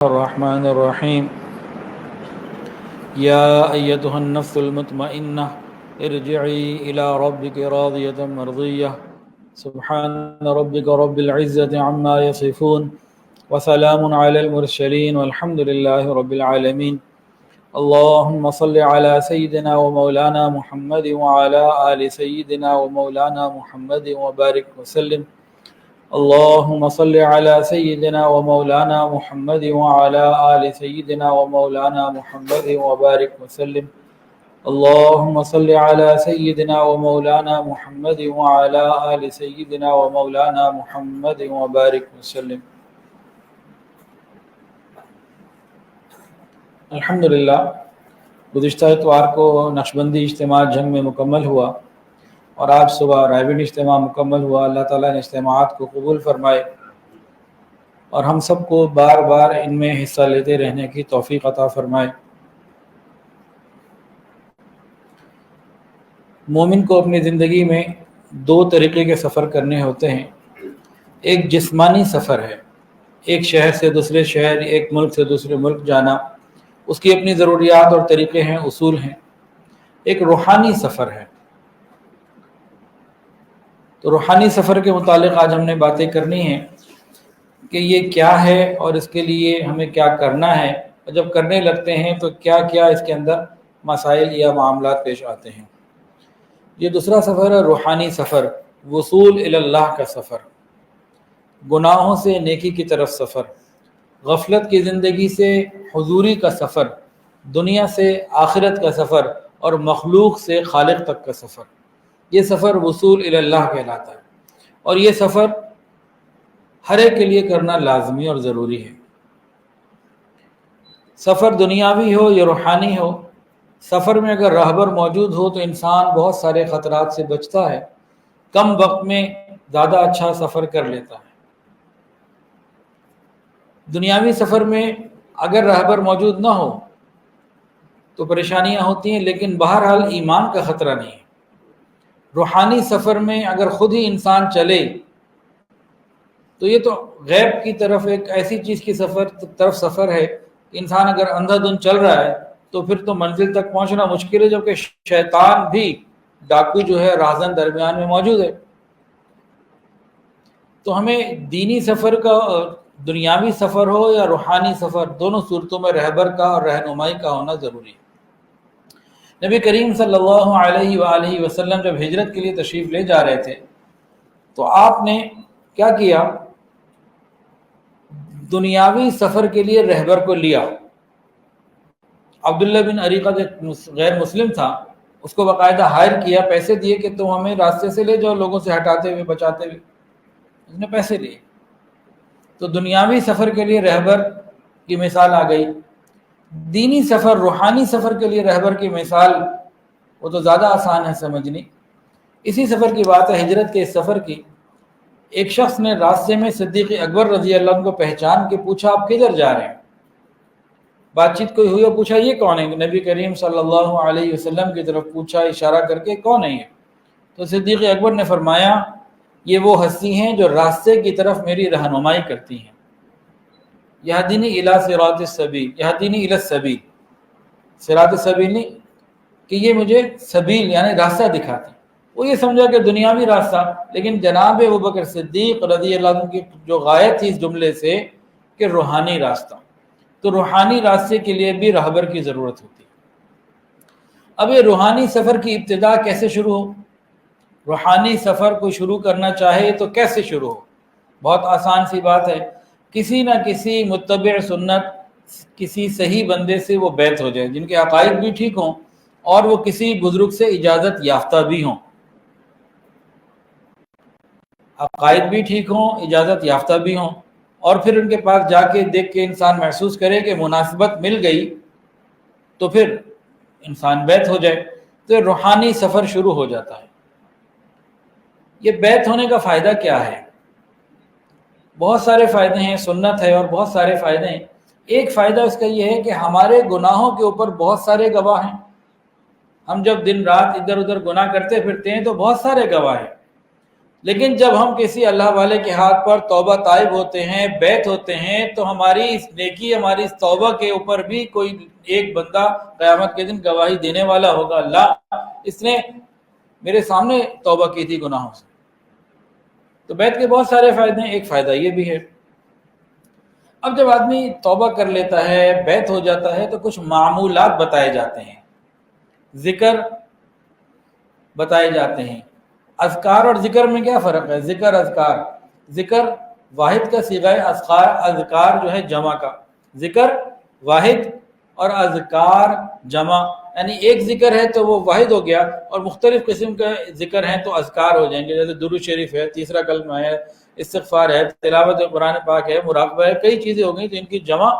الرحمن الرحيم يا أيتها النفس المطمئنة ارجعي إلى ربك راضية مرضية سبحان ربك رب العزة عما يصفون وسلام على المرسلين والحمد لله رب العالمين. اللهم صل على سيدنا ومولانا محمد وعلى آل سيدنا ومولانا محمد وبارك وسلم. اللهم صل على سيدنا ومولانا محمد وعلى آل سيدنا ومولانا محمد وبارك وسلم. اللهم صل على سيدنا ومولانا محمد وعلى آل سيدنا ومولانا محمد وبارك وسلم. الحمدللہ گزشتہ اتوار کو نقشبندی اجتماع جنگ میں مکمل ہوا اور آج صبح رائبن اجتماع مکمل ہوا. اللہ تعالیٰ نے اجتماعات کو قبول فرمائے اور ہم سب کو بار بار ان میں حصہ لیتے رہنے کی توفیق عطا فرمائے. مومن کو اپنی زندگی میں دو طریقے کے سفر کرنے ہوتے ہیں. ایک جسمانی سفر ہے، ایک شہر سے دوسرے شہر، ایک ملک سے دوسرے ملک جانا، اس کی اپنی ضروریات اور طریقے ہیں، اصول ہیں. ایک روحانی سفر ہے. تو روحانی سفر کے متعلق آج ہم نے باتیں کرنی ہیں کہ یہ کیا ہے اور اس کے لیے ہمیں کیا کرنا ہے، اور جب کرنے لگتے ہیں تو کیا کیا اس کے اندر مسائل یا معاملات پیش آتے ہیں. یہ دوسرا سفر ہے روحانی سفر، وصول الی اللہ کا سفر، گناہوں سے نیکی کی طرف سفر، غفلت کی زندگی سے حضوری کا سفر، دنیا سے آخرت کا سفر اور مخلوق سے خالق تک کا سفر. یہ سفر وصول الی اللہ کہلاتا ہے، اور یہ سفر ہر ایک کے لیے کرنا لازمی اور ضروری ہے. سفر دنیاوی ہو یا روحانی ہو، سفر میں اگر راہبر موجود ہو تو انسان بہت سارے خطرات سے بچتا ہے، کم وقت میں زیادہ اچھا سفر کر لیتا ہے. دنیاوی سفر میں اگر راہبر موجود نہ ہو تو پریشانیاں ہوتی ہیں، لیکن بہرحال ایمان کا خطرہ نہیں ہے. روحانی سفر میں اگر خود ہی انسان چلے تو یہ تو غیب کی طرف ایک ایسی چیز کی طرف سفر ہے کہ انسان اگر اندھا دھند چل رہا ہے تو پھر تو منزل تک پہنچنا مشکل ہے، جبکہ شیطان بھی ڈاکو جو ہے راہزن درمیان میں موجود ہے. تو ہمیں دینی سفر کا، دنیاوی سفر ہو یا روحانی سفر، دونوں صورتوں میں رہبر کا اور رہنمائی کا ہونا ضروری ہے. نبی کریم صلی اللہ علیہ وآلہ وسلم جب ہجرت کے لیے تشریف لے جا رہے تھے تو آپ نے کیا کیا؟ دنیاوی سفر کے لیے رہبر کو لیا. عبداللہ بن عریقہ جو غیر مسلم تھا، اس کو باقاعدہ ہائر کیا، پیسے دیے کہ تم ہمیں راستے سے لے جاؤ، لوگوں سے ہٹاتے ہوئے بچاتے ہوئے. اس نے پیسے لیے. تو دنیاوی سفر کے لیے رہبر کی مثال آ گئی. دینی سفر، روحانی سفر کے لیے رہبر کی مثال وہ تو زیادہ آسان ہے سمجھنی. اسی سفر کی بات ہے، ہجرت کے اس سفر کی. ایک شخص نے راستے میں صدیق اکبر رضی اللہ عنہ کو پہچان کے پوچھا آپ کدھر جا رہے ہیں؟ بات چیت کوئی ہوئی اور پوچھا یہ کون ہے؟ نبی کریم صلی اللہ علیہ وسلم کی طرف پوچھا اشارہ کر کے، کون ہے یہ؟ تو صدیق اکبر نے فرمایا یہ وہ ہستی ہیں جو راستے کی طرف میری رہنمائی کرتی ہیں. یہدینی الی صراط السبیل، یہدینی الی السبیل، صراط السبیل نہیں کہ یہ مجھے سبیل یعنی راستہ دکھاتی. وہ یہ سمجھا کہ دنیاوی راستہ، لیکن جناب ابوبکر صدیق رضی اللہ عنہ کی جو غایت تھی اس جملے سے کہ روحانی راستہ. تو روحانی راستے کے لیے بھی رہبر کی ضرورت ہوتی ہے. اب یہ روحانی سفر کی ابتدا کیسے شروع ہو؟ روحانی سفر کو شروع کرنا چاہے تو کیسے شروع ہو؟ بہت آسان سی بات ہے، کسی نہ کسی متبع سنت، کسی صحیح بندے سے وہ بیعت ہو جائے جن کے عقائد بھی ٹھیک ہوں اور وہ کسی بزرگ سے اجازت یافتہ بھی ہوں. عقائد بھی ٹھیک ہوں، اجازت یافتہ بھی ہوں، اور پھر ان کے پاس جا کے دیکھ کے انسان محسوس کرے کہ مناسبت مل گئی تو پھر انسان بیعت ہو جائے. تو روحانی سفر شروع ہو جاتا ہے. یہ بیعت ہونے کا فائدہ کیا ہے؟ بہت سارے فائدے ہیں، سنت ہے اور بہت سارے فائدے ہیں. ایک فائدہ اس کا یہ ہے کہ ہمارے گناہوں کے اوپر بہت سارے گواہ ہیں. ہم جب دن رات ادھر ادھر گناہ کرتے پھرتے ہیں تو بہت سارے گواہ ہیں. لیکن جب ہم کسی اللہ والے کے ہاتھ پر توبہ طائب ہوتے ہیں، بیعت ہوتے ہیں، تو ہماری اس نیکی، ہماری اس توبہ کے اوپر بھی کوئی ایک بندہ قیامت کے دن گواہی دینے والا ہوگا، اللہ اس نے میرے سامنے توبہ کی تھی گناہوں سے۔ تو بیعت کے بہت سارے فائدے ہیں، ایک فائدہ یہ بھی ہے۔ اب جب آدمی توبہ کر لیتا ہے، بیعت ہو جاتا ہے، تو کچھ معمولات بتائے جاتے ہیں، ذکر بتائے جاتے ہیں۔ اذکار اور ذکر میں کیا فرق ہے؟ ذکر، اذکار، ذکر واحد کا صیغہ ہے، اذکار جو ہے جمع کا، ذکر واحد اور اذکار جمع، یعنی ایک ذکر ہے تو وہ واحد ہو گیا، اور مختلف قسم کا ذکر ہیں تو اذکار ہو جائیں گے، جیسے درود شریف ہے، تیسرا کلمہ ہے، استغفار ہے، تلاوت قرآن پاک ہے، مراقبہ ہے، کئی چیزیں ہو گئی تو ان کی جمع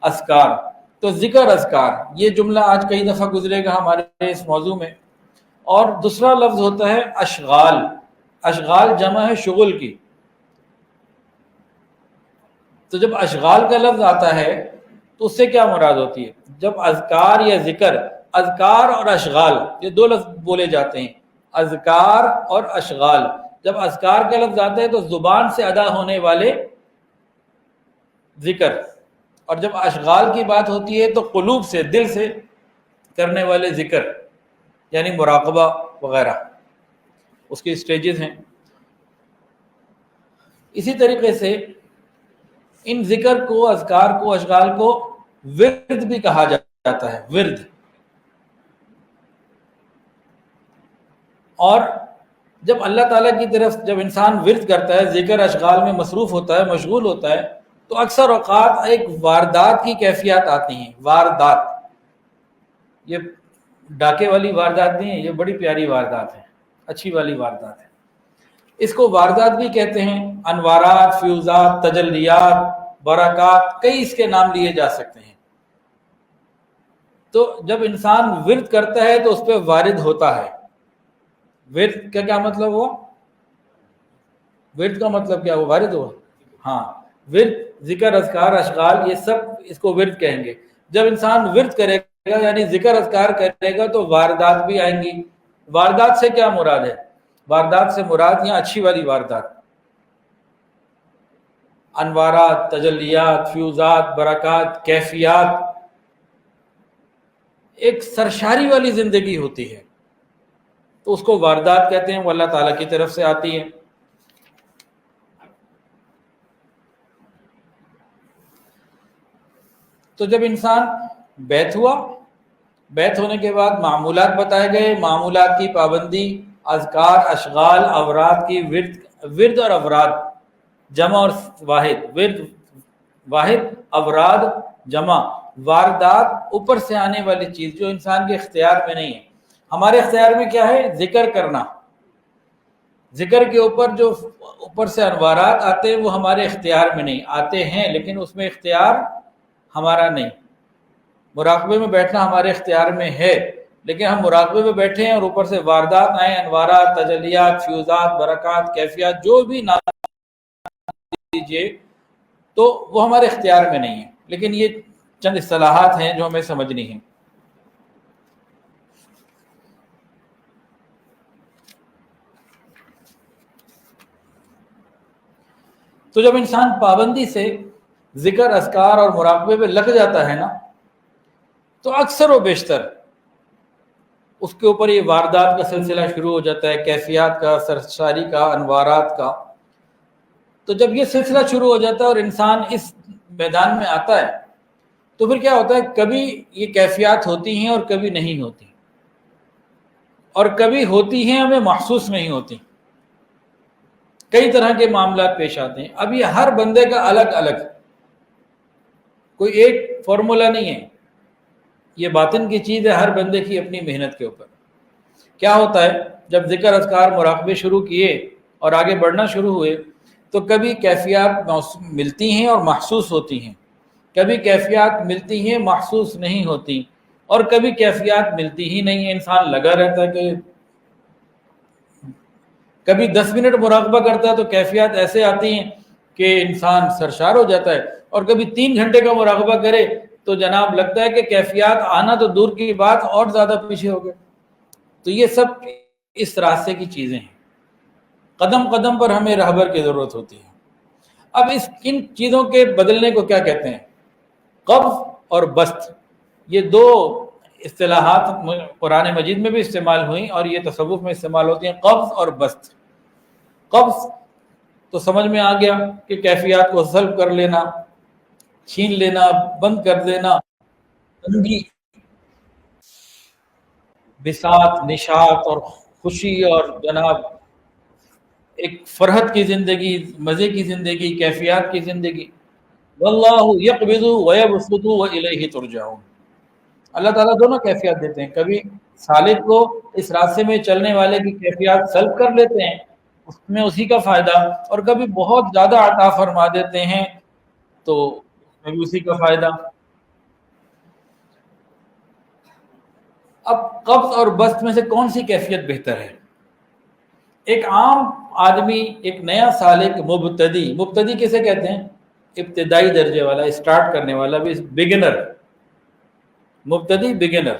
اذکار۔ تو ذکر، اذکار، یہ جملہ آج کئی دفعہ گزرے گا ہمارے اس موضوع میں۔ اور دوسرا لفظ ہوتا ہے اشغال، اشغال جمع ہے شغل کی۔ تو جب اشغال کا لفظ آتا ہے تو اس سے کیا مراد ہوتی ہے؟ جب اذکار یا ذکر، اذکار اور اشغال یہ دو لفظ بولے جاتے ہیں، اذکار اور اشغال۔ جب اذکار کا لفظ آتا ہے تو زبان سے ادا ہونے والے ذکر، اور جب اشغال کی بات ہوتی ہے تو قلوب سے، دل سے کرنے والے ذکر، یعنی مراقبہ وغیرہ، اس کی سٹیجز ہیں۔ اسی طریقے سے ان ذکر کو، اذکار کو، اشغال کو ورد بھی کہا جاتا ہے، ورد۔ اور جب اللہ تعالیٰ کی طرف جب انسان ورد کرتا ہے، ذکر اشغال میں مصروف ہوتا ہے، مشغول ہوتا ہے، تو اکثر اوقات ایک واردات کی کیفیات آتی ہیں۔ واردات، یہ ڈاکے والی واردات نہیں ہے، یہ بڑی پیاری واردات ہے، اچھی والی واردات ہے۔ اس کو واردات بھی کہتے ہیں، انوارات، فیوزات، تجلیات، برکات، کئی اس کے نام لیے جا سکتے ہیں۔ تو جب انسان ورد کرتا ہے تو اس پہ وارد ہوتا ہے۔ ورد کا کیا مطلب ہوا؟ ورد کا مطلب کیا ہوا؟ وارد ہوا۔ ہاں، ورد، ذکر، اذکار، اشغال، یہ سب اس کو ورد کہیں گے۔ جب انسان ورد کرے گا، یعنی ذکر اذکار کرے گا، تو واردات بھی آئیں گی۔ واردات سے کیا مراد ہے؟ واردات سے مراد یہاں اچھی والی واردات، انوارات، تجلیات، فیوزات، برکات، کیفیات، ایک سرشاری والی زندگی ہوتی ہے، تو اس کو واردات کہتے ہیں، وہ اللہ تعالیٰ کی طرف سے آتی ہے۔ تو جب انسان بیعت ہوا، بیعت ہونے کے بعد معمولات بتائے گئے، معمولات کی پابندی، اذکار، اشغال، اوراد کی ورد اور اوراد جمع اور واحد، ورد واحد، اوراد جمع، واردات اوپر سے آنے والی چیز جو انسان کے اختیار میں نہیں ہے۔ ہمارے اختیار میں کیا ہے؟ ذکر کرنا۔ ذکر کے اوپر جو اوپر سے انوارات آتے ہیں وہ ہمارے اختیار میں نہیں آتے ہیں، لیکن اس میں اختیار ہمارا نہیں۔ مراقبے میں بیٹھنا ہمارے اختیار میں ہے، لیکن ہم مراقبے میں بیٹھے ہیں اور اوپر سے واردات آئیں، انوارات، تجلیات، فیوزات، برکات، کیفیات، جو بھی نام دیجیے، تو وہ ہمارے اختیار میں نہیں ہے۔ لیکن یہ چند اصطلاحات ہیں جو ہمیں سمجھنی ہیں۔ تو جب انسان پابندی سے ذکر، اذکار اور مراقبے پہ لگ جاتا ہے نا، تو اکثر و بیشتر اس کے اوپر یہ واردات کا سلسلہ شروع ہو جاتا ہے، کیفیات کا، سرشاری کا، انوارات کا۔ تو جب یہ سلسلہ شروع ہو جاتا ہے اور انسان اس میدان میں آتا ہے، تو پھر کیا ہوتا ہے؟ کبھی یہ کیفیات ہوتی ہیں اور کبھی نہیں ہوتی، اور کبھی ہوتی ہیں ہمیں محسوس نہیں ہوتی۔ کئی طرح کے معاملات پیش آتے ہیں۔ اب یہ ہر بندے کا الگ الگ، کوئی ایک فارمولا نہیں ہے، یہ باطن کی چیز ہے، ہر بندے کی اپنی محنت کے اوپر۔ کیا ہوتا ہے؟ جب ذکر، اذکار، مراقبے شروع کیے اور آگے بڑھنا شروع ہوئے، تو کبھی کیفیات ملتی ہیں اور محسوس ہوتی ہیں، کبھی کیفیات ملتی ہیں محسوس نہیں ہوتی، اور کبھی کیفیات ملتی ہی نہیں ہے، انسان لگا رہتا ہے کہ کبھی 10 منٹ مراقبہ کرتا ہے تو کیفیات ایسے آتی ہیں کہ انسان سرشار ہو جاتا ہے، اور کبھی 3 گھنٹے کا مراقبہ کرے تو جناب لگتا ہے کہ کیفیات آنا تو دور کی بات، اور زیادہ پیچھے ہو گئے۔ تو یہ سب اس راستے کی چیزیں ہیں۔ قدم قدم پر ہمیں رہبر کی ضرورت ہوتی ہے۔ اب ان چیزوں کے بدلنے کو کیا کہتے ہیں؟ قبض اور بسط، یہ دو اصطلاحات قرآن مجید میں بھی استعمال ہوئیں اور یہ تصوف میں استعمال ہوتی ہیں، قبض اور بسط۔ قبض تو سمجھ میں آ گیا کہ کیفیات کو سلب کر لینا، چھین لینا، بند کر دینا، تنگی، بساط، نشاط اور خوشی اور جناب ایک فرحت کی زندگی، مزے کی زندگی، کیفیات کی زندگی۔ واللہ یقبض ویبسط والیہ ترجعون، اللہ تعالیٰ دونوں کیفیات دیتے ہیں، کبھی سالک کو اس راستے میں چلنے والے کی کیفیات سلب کر لیتے ہیں، اس میں اسی کا فائدہ، اور کبھی بہت زیادہ عطا فرما دیتے ہیں تو اس میں بھی اسی کا فائدہ۔ اب قبض اور بسط میں سے کون سی کیفیت بہتر ہے؟ ایک عام آدمی، ایک نیا سالک، مبتدی کسے کہتے ہیں؟ ابتدائی درجے والا، اسٹارٹ کرنے والا، بھی بگنر، مبتدی بگنر۔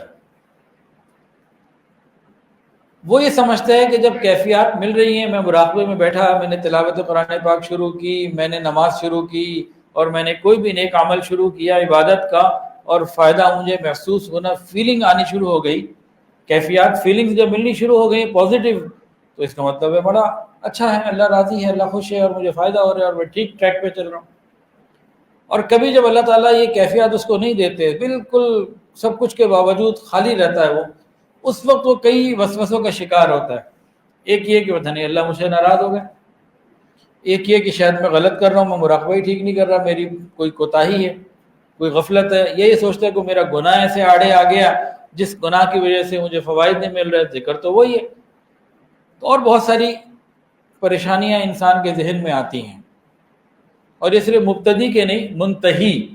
وہ یہ سمجھتا ہے کہ جب کیفیات مل رہی ہیں، میں مراقبے میں بیٹھا، میں نے تلاوت قرآن پاک شروع کی، میں نے نماز شروع کی، اور میں نے کوئی بھی نیک عمل شروع کیا عبادت کا، اور فائدہ مجھے محسوس ہونا، فیلنگ آنی شروع ہو گئی، کیفیات، فیلنگز جب ملنی شروع ہو گئی پازیٹیو، تو اس کا مطلب ہے بڑا اچھا ہے، اللہ راضی ہے، اللہ خوش ہے، اور مجھے فائدہ ہو رہا ہے، اور میں ٹھیک ٹریک پہ چل رہا ہوں۔ اور کبھی جب اللہ تعالیٰ یہ کیفیات اس کو نہیں دیتے، بالکل سب کچھ کے باوجود خالی رہتا ہے وہ، اس وقت وہ کئی وسوسوں کا شکار ہوتا ہے۔ ایک یہ کہ پتہ نہیں اللہ مجھ سے ناراض ہو گئے، ایک یہ کہ شاید میں غلط کر رہا ہوں، میں مراقبہ ہی ٹھیک نہیں کر رہا، میری کوئی کوتاہی ہے، کوئی غفلت ہے، یہ سوچتا ہے کہ میرا گناہ ایسے آڑے آ گیا جس گناہ کی وجہ سے مجھے فوائد نہیں مل رہے، ذکر تو وہی ہے۔ تو اور بہت ساری پریشانیاں انسان کے ذہن میں آتی ہیں، اور یہ صرف مبتدی کے نہیں، منتہی،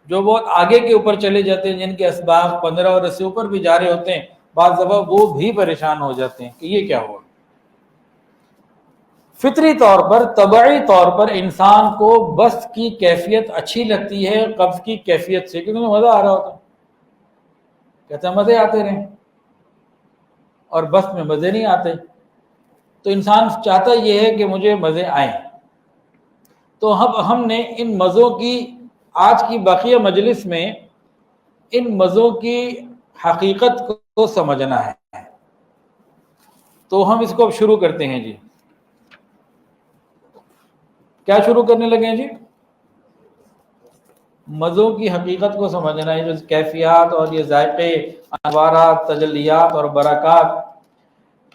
جو بہت آگے کے اوپر چلے جاتے ہیں، جن کے اسباق 15 اور اس سے اوپر بھی جا رہے ہوتے ہیں، بعض دفعہ وہ بھی پریشان ہو جاتے ہیں کہ یہ کیا ہوا۔ فطری طور پر، طبعی طور پر انسان کو بسط کی کیفیت اچھی لگتی ہے قبض کی کیفیت سے، کیونکہ مزہ آ رہا ہوتا، کہتے ہیں مزے آتے رہیں، اور بسط میں مزے نہیں آتے، تو انسان چاہتا یہ ہے کہ مجھے مزے آئیں۔ تو ہم نے ان مزوں کی، آج کی باقیہ مجلس میں ان مزوں کی حقیقت کو سمجھنا ہے، تو ہم اس کو اب شروع کرتے ہیں جی۔ کیا شروع کرنے لگے ہیں جی؟ مزوں کی حقیقت کو سمجھنا ہے، جو کیفیات اور یہ ذائقے، انوارات، تجلیات اور برکات،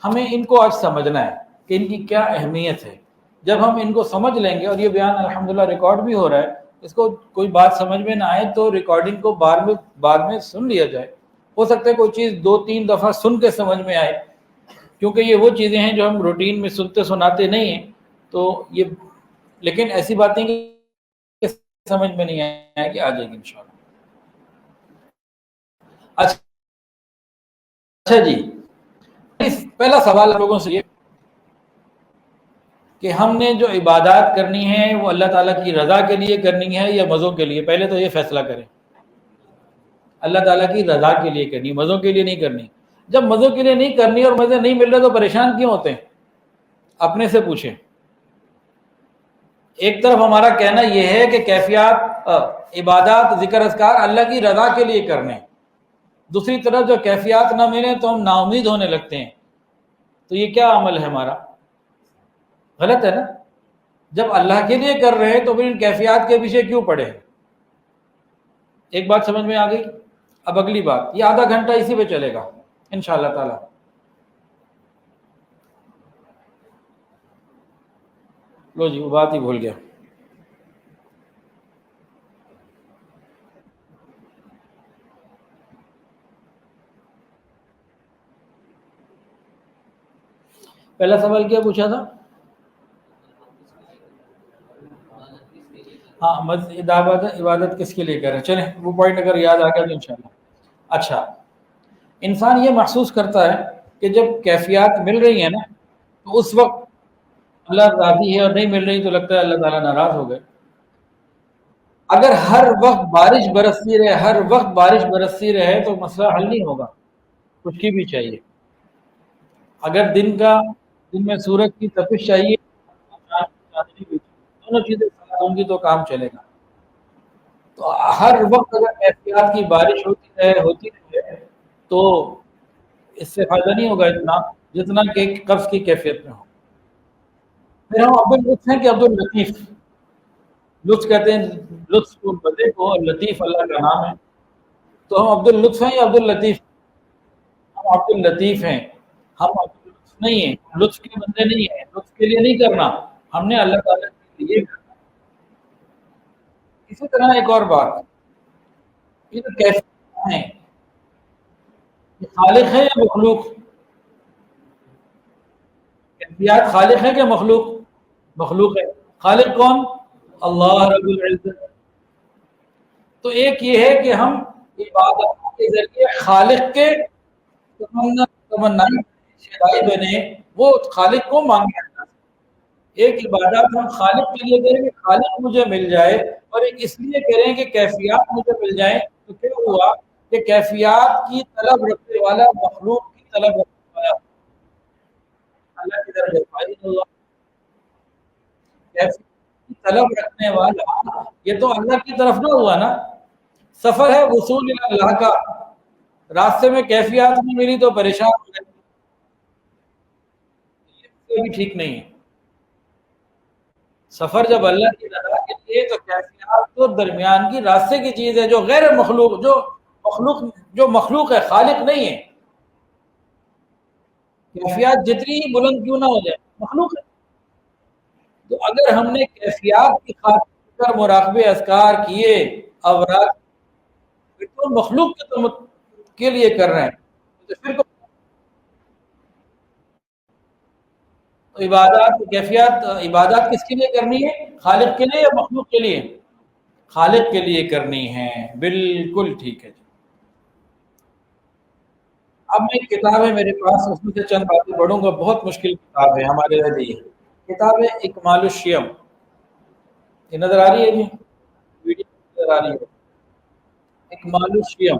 ہمیں ان کو آج سمجھنا ہے کہ ان کی کیا اہمیت ہے۔ جب ہم ان کو سمجھ لیں گے، اور یہ بیان الحمدللہ ریکارڈ بھی ہو رہا ہے، اس کو کوئی بات سمجھ میں نہ آئے تو ریکارڈنگ کو بعد میں سن لیا جائے، ہو سکتا ہے کوئی چیز 2-3 دفعہ سن کے سمجھ میں آئے، کیونکہ یہ وہ چیزیں ہیں جو ہم روٹین میں سنتے سناتے نہیں ہیں، تو یہ، لیکن ایسی باتیں کہ سمجھ میں نہیں آئے کہ آ جائے گی انشاءاللہ۔ اچھا جی، پہلا سوال لوگوں سے یہ کہ ہم نے جو عبادات کرنی ہے وہ اللہ تعالیٰ کی رضا کے لیے کرنی ہے یا مزوں کے لیے؟ پہلے تو یہ فیصلہ کریں، اللہ تعالیٰ کی رضا کے لیے کرنی، مزوں کے لیے نہیں کرنی۔ جب مزوں کے لیے نہیں کرنی اور مزے نہیں مل رہے تو پریشان کیوں ہوتے ہیں؟ اپنے سے پوچھیں۔ ایک طرف ہمارا کہنا یہ ہے کہ کیفیات، عبادات، ذکر اذکار اللہ کی رضا کے لیے کرنے، دوسری طرف جو کیفیات نہ ملیں تو ہم نا امید ہونے لگتے ہیں، تو یہ کیا عمل ہے ہمارا؟ غلط ہے نا؟ جب اللہ کے لیے کر رہے ہیں تو پھر ان کیفیات کے پیچھے کیوں پڑے ہیں؟ ایک بات سمجھ میں آ گئی؟ اب اگلی بات، یہ آدھا گھنٹہ اسی پہ چلے گا انشاءاللہ تعالی۔ لو جی، وہ بات ہی بھول گیا۔ پہلا سوال کیا پوچھا تھا؟ ہاں، عبادت کس کے لیے کر رہے ہیں؟ چلیں وہ پوائنٹ اگر یاد آ گیا تو انشاءاللہ۔ اچھا، انسان یہ محسوس کرتا ہے کہ جب کیفیات مل رہی ہیں نا تو اس وقت اللہ راضی ہے، اور نہیں مل رہی تو لگتا ہے اللہ تعالیٰ ناراض ہو گئے۔ اگر ہر وقت بارش برستی رہے، ہر وقت بارش برستی رہے تو مسئلہ حل نہیں ہوگا، خشکی بھی چاہیے۔ اگر دن میں سورج کی تپش چاہیے، چاندنی بھی، دونوں چیزیں ساتھ ہوں گی تو کام چلے گا۔ تو ہر وقت اگر احتیاط کی بارش ہوتی رہے تو اس سے فائدہ نہیں ہوگا اتنا جتنا کہ قرض کی کیفیت میں ہو۔ پھر ہم عبداللطف ہیں کہ عبداللطیف، لطف کہتے ہیں لطف کو بدے کو، اور لطیف اللہ کا نام ہے، تو ہم عبداللطف ہیں یا عبداللطیف؟ ہم عبداللطیف ہیں، ہم عبداللطف نہیں ہیں، لطف کے بندے نہیں ہیں، لطف کے لیے نہیں کرنا، ہم نے اللہ تعالیٰ کے لیے کرنا۔ اسی طرح ایک اور بات، یہ تو کیفیت ہیں، یہ خالق ہے یا مخلوق؟ کیفیات خالق ہے کہ مخلوق؟ مخلوق ہے۔ خالق کون؟ اللہ رب العزت۔ تو ایک یہ ہے کہ ہم عبادت کے ذریعے خالق کے تمنائیں شہدائی بنے، وہ خالق کو مانگے۔ ایک عبادت ہم خالق کے لیے کریں کہ خالق مجھے مل جائے، اور ایک اس لیے کریں کہ کیفیات مجھے مل جائیں۔ تو کیا ہوا کہ کیفیات کی طلب رکھنے والا مخلوق کی طلب رکھنے والا اللہ کی طرف اللہ، کیفیات کی طلب رکھنے والا یہ تو اللہ کی طرف نہ ہوا نا، سفر ہے وصول اللہ کا، راستے میں کیفیات نہیں ملی تو پریشان ہو گئے، یہ بھی ٹھیک نہیں ہے۔ سفر جب اللہ کی رضا کے لیے تو کیفیات تو درمیان کی راستے کی چیز ہے، جو غیر مخلوق جو مخلوق ہے، خالق نہیں ہے۔ کیفیات جتنی ہی بلند کیوں نہ ہو جائے، مخلوق ہے۔ تو اگر ہم نے کیفیات کی خاطر مراقبے اذکار کیے، اوراد تو مخلوق کے لیے کر رہے ہیں، تو پھر عبادات کیفیات عبادات کس کے لیے کرنی ہے؟ خالق کے لیے یا مخلوق کے لیے؟ خالق کے لیے کرنی ہے، بالکل ٹھیک ہے۔ اب میں ایک کتاب ہے میرے پاس، اس میں سے چند باتیں پڑھوں گا، بہت مشکل کتاب ہے ہمارے لیے، کتاب ہے اکمال الشیم۔ یہ نظر آ رہی ہے جی؟ ویڈیو نظر آ رہی ہے؟ اکمال الشیم،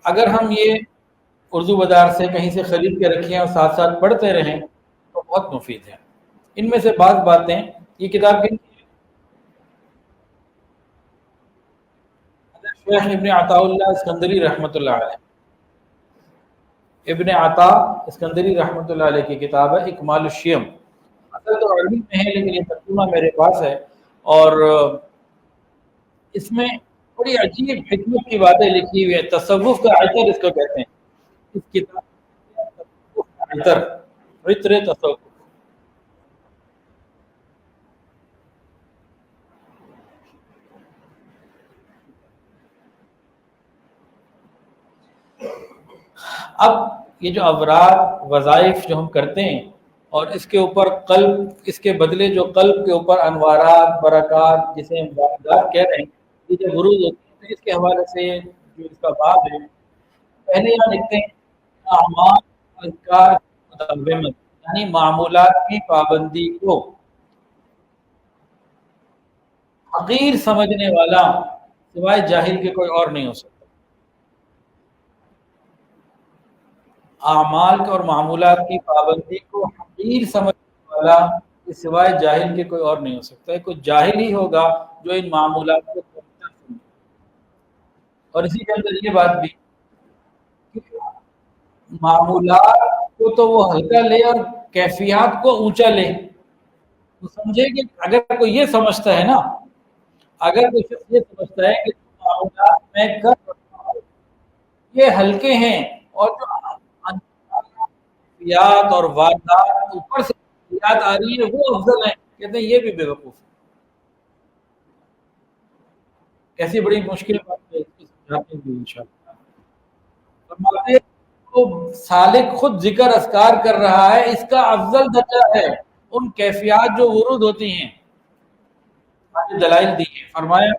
اگر ہم یہ اردو بازار سے کہیں سے خرید کے رکھیں اور ساتھ ساتھ پڑھتے رہیں تو بہت مفید ہے۔ ان میں سے بعض باتیں، یہ کتاب کی شیخ ابن عطا اللہ اسکندری رحمۃ اللہ علیہ، ابن عطا اسکندری رحمۃ اللہ علیہ کی کتاب ہے اکمال الشیم۔ اصل تو عربی میں ہے لیکن یہ ترجمہ میرے پاس ہے، اور اس میں بڑی عجیب حکمت کی باتیں لکھی ہوئی ہیں۔ تصوف کا عطر اس کو کہتے ہیں، اس کتاب عطر، عطر تصوف۔ اب یہ جو اوراد وظائف جو ہم کرتے ہیں، اور اس کے اوپر قلب، اس کے بدلے جو قلب کے اوپر انوارات، برکات، جسے ہم برکات کہہ رہے ہیں، یہ جو ورود ہوتی ہے، اس کے حوالے سے جو اس کا باب ہے، پہلے یہاں لکھتے ہیں اعمال اذکار متممت، یعنی معمولات کی پابندی کو حقیر سمجھنے والا سوائے جاہل کے کوئی اور نہیں ہو سکتا۔ اعمال اور معمولات کی پابندی کو حقیر سمجھنے والا سوائے جاہل کے کوئی اور نہیں ہو سکتا ہے۔ کوئی جاہل ہی ہوگا جو ان معمولات کو سمجھے۔ اور اسی کے اندر یہ بات بھی کہ معمولات کو تو وہ ہلکا لے اور کیفیات کو اونچا لے۔ تو سمجھے کہ اگر کوئی یہ سمجھتا ہے نا، اگر کوئی شخص یہ سمجھتا ہے کہ معمولات میں کر رہا ہوں یہ ہلکے ہیں، اور جو یاد اور واردات اوپر سے یاد آ رہی ہے وہ افضل ہیں، کہتے ہیں یہ بھی بے وقوف ہے۔ کیسی بڑی مشکل بات ہے، اس کو سمجھاتے ہیں انشاءاللہ۔ فرماتے ہیں تو سالک خود ذکر اذکار کر رہا ہے، اس کا افضل درجہ ہے ان کیفیات جو ورود ہوتی ہیں۔ دلائل دی ہیں، فرمایا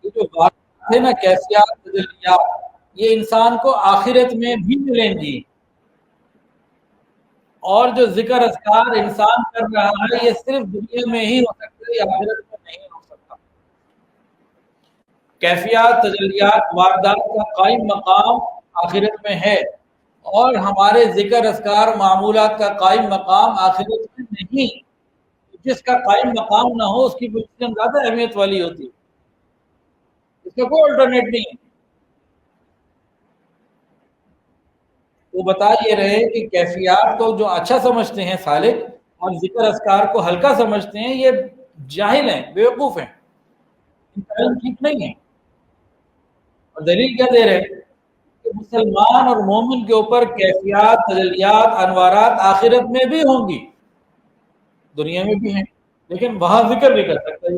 یہ جو بات ہے نا کیفیات تجلیات، یہ انسان کو آخرت میں بھی ملیں گی، اور جو ذکر اذکار انسان کر رہا ہے یہ صرف دنیا میں ہی ہو سکتا ہے، آخرت میں نہیں ہو سکتا۔ کیفیات تجلیات واردات کا قائم مقام آخرت میں ہے، اور ہمارے ذکر اذکار معمولات کا قائم مقام آخرت میں نہیں. جس کا قائم مقام نہ ہو اس کی پوزیشن زیادہ اہمیت والی ہوتی ہے، اس کا کوئی الٹرنیٹ نہیں ہے. وہ بتا یہ رہے کہ کیفیات کو جو اچھا سمجھتے ہیں سالک، اور ذکر اذکار کو ہلکا سمجھتے ہیں، یہ جاہل ہیں، بیوقوف ہیں، ان کا علم ٹھیک نہیں ہے. اور دلیل کیا دے رہے ہیں کہ مسلمان اور مومن کے اوپر کیفیات، تجلیات، انوارات آخرت میں بھی ہوں گی، دنیا میں بھی ہیں، لیکن وہاں ذکر نہیں کر سکتے.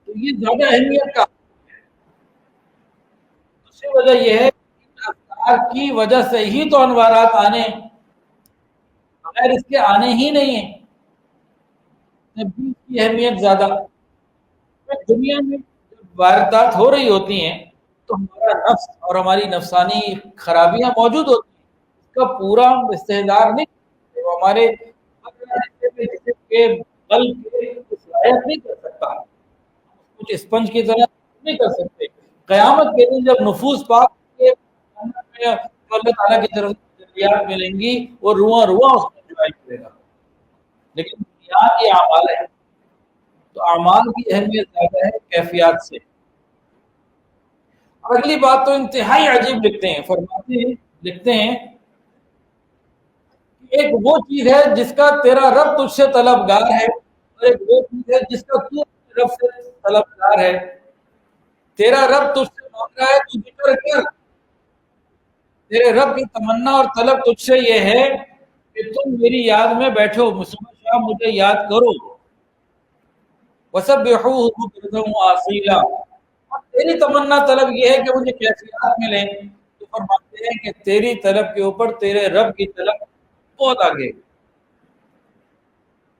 تو یہ زیادہ اہمیت کا. دوسری وجہ یہ ہے کہ اذکار کی وجہ سے ہی تو انوارات آنے ہیں، بغیر اس کے آنے ہی نہیں ہیں. نبی کی اہمیت زیادہ. دنیا میں جب واردات ہو رہی ہوتی ہیں تو ہمارا نفس اور ہماری نفسانی خرابیاں موجود ہوتی ہیں، اس کا پورا ہم استحضار نہیں کرتے. وہ ہمارے جسم کے قلب کے صلاحیت نہیں کر سکتا، کچھ اسپنج کی طرح نہیں کر سکتے. قیامت کے دن جب نفوس پاک کے تو اللہ تعالیٰ کی طرف سے تجلیات ملیں گی، وہ رواں رواں اس کو انجوائے کرے گا. لیکن دنیا کے اعمال ہے تو اعمال کی اہمیت زیادہ ہے کیفیات سے. اور اگلی بات تو انتہائی عجیب لکھتے ہیں، فرماتے ہیں، لکھتے ہیں کہ ایک وہ چیز ہے جس کا تیرا رب تجھ سے طلبگار ہے، اور ایک وہ چیز ہے جس کا تو اپنے رب سے طلبگار ہے. تیرا رب تجھ سے مانگ رہا ہے تو ذکر کر. تیرے رب کی تمنا اور طلب تجھ سے یہ ہے کہ تم میری یاد میں بیٹھو، صبح شام مجھے یاد کرو. وَسَبِّحُوهُ بُكْرَةً وَأَصِيلًا. اور تیری تمنا طلب یہ ہے کہ مجھے کیفیات ملیں. تو فرماتے ہیں کہ تیری طلب کے اوپر تیرے رب کی طلب بہت آگے.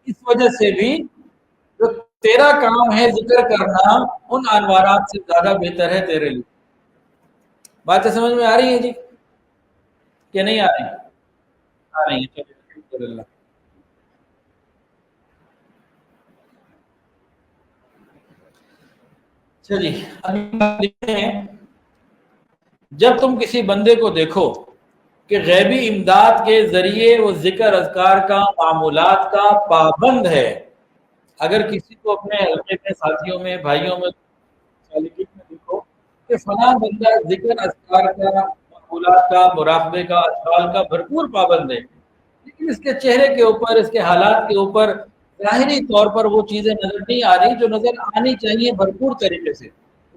اس وجہ سے بھی جو تیرا کام ہے ذکر کرنا، ان انوارات سے زیادہ بہتر ہے تیرے لیے. باتیں سمجھ میں آ رہی ہیں جی کہ نہیں آ رہی؟ آ رہی ہے. الحمدللہ. اچھا جی، لکھتے ہیں جب تم کسی بندے کو دیکھو کہ غیبی امداد کے ذریعے وہ ذکر اذکار کا، معمولات کا پابند ہے. اگر کسی کو اپنے حلقے میں، ساتھیوں میں، بھائیوں میں، سالکین میں دیکھو کہ فلاں بندہ ذکر اذکار کا، معمولات کا، مراقبے کا، اذکار کا بھرپور پابند ہے، لیکن اس کے چہرے کے اوپر، اس کے حالات کے اوپر ظاہری طور پر وہ چیزیں نظر نہیں آ رہی جو نظر آنی چاہیے بھرپور طریقے سے.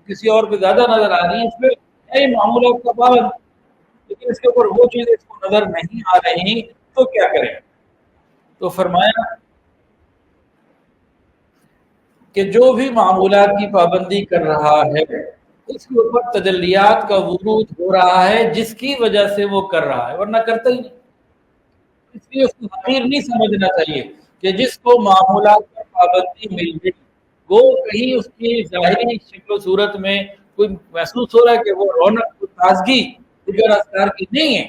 کسی اور پہ زیادہ نظر آ رہی ہے، اس پہ ہے معمولات کا پابند، لیکن اس کے اوپر وہ چیزیں اس کو نظر نہیں آ رہی، تو کیا کریں؟ تو فرمایا کہ جو بھی معمولات کی پابندی کر رہا ہے اس کے اوپر تجلیات کا ورود ہو رہا ہے، جس کی وجہ سے وہ کر رہا ہے، ورنہ کرتا ہی نہیں. اس لیے اس کو حقیر نہیں سمجھنا چاہیے کہ جس کو معمولات پر پابندی مل گئی، وہ کہیں اس کی ظاہری شکل و صورت میں کوئی محسوس ہو رہا ہے کہ وہ رونق، تازگی ذکر اذکار کی نہیں ہے.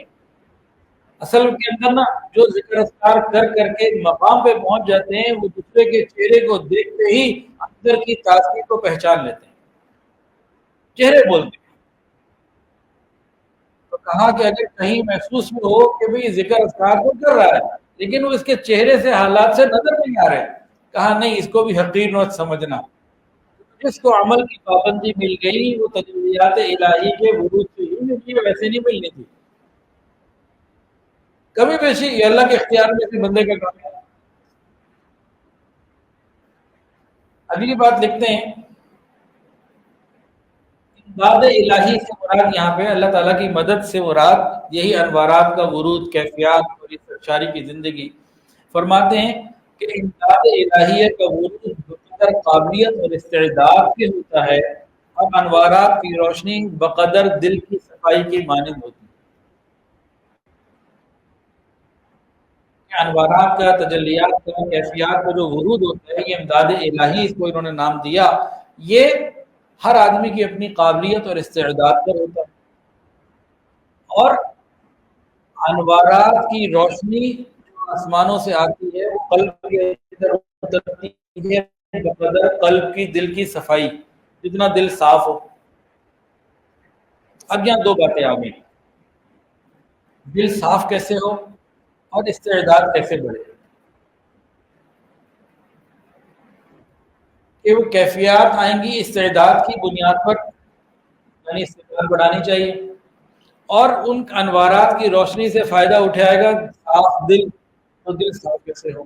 اصل کے اندر نا جو ذکر اذکار کر کر کے مقام پہ پہنچ جاتے ہیں، وہ دوسرے کے چہرے کو دیکھتے ہی اندر کی تازگی کو پہچان لیتے ہیں، چہرے بولتے ہیں. تو کہا کہ اگر کہیں محسوس میں ہو کہ بھئی ذکر اذکار تو کر رہا ہے لیکن وہ اس کے چہرے سے، حالات سے نظر نہیں آ رہے، کہا نہیں، اس کو بھی حقیر مت سمجھنا. جس کو عمل کی پابندی مل گئی وہ تجلیات الہی کے ورود سے ہی ملتی ہے، ویسے نہیں ملنی تھی. کبھی بیشی یہ اللہ کے اختیار میں سے بندے کا کام ہے. اگلی بات لکھتے ہیں امداد الہی سے مراد یہاں پہ اللہ تعالیٰ کی مدد سے مراد یہی انوارات کا ورود، کیفیات اور اس سرشاری کی زندگی. فرماتے ہیں کہ امداد الہیہ کا ورود بقدر قابلیت اور استعداد کے ہوتا ہے، اور انوارات کی روشنی بقدر دل کی صفائی کی مانند ہوتی ہے. انوارات کا، تجلیات کا، کیفیات کا جو ورود ہوتا ہے، یہ امداد الہی اس کو انہوں نے نام دیا. یہ ہر آدمی کی اپنی قابلیت اور استعداد پر ہوتا ہے، اور انوارات کی روشنی جو آسمانوں سے آتی ہے وہ قلب کے اندر اترتی ہے بقدر قلب کی، دل کی صفائی. جتنا دل صاف ہو اب یہاں دو باتیں آ گئی، دل صاف کیسے ہو اور استعداد کیسے بڑھے، کہ وہ کیفیات آئیں گی استعداد کی بنیاد پر، یعنی استعداد بڑھانی چاہیے، اور ان انوارات کی روشنی سے فائدہ اٹھائے گا صاف دل، تو دل صاف کیسے ہو۔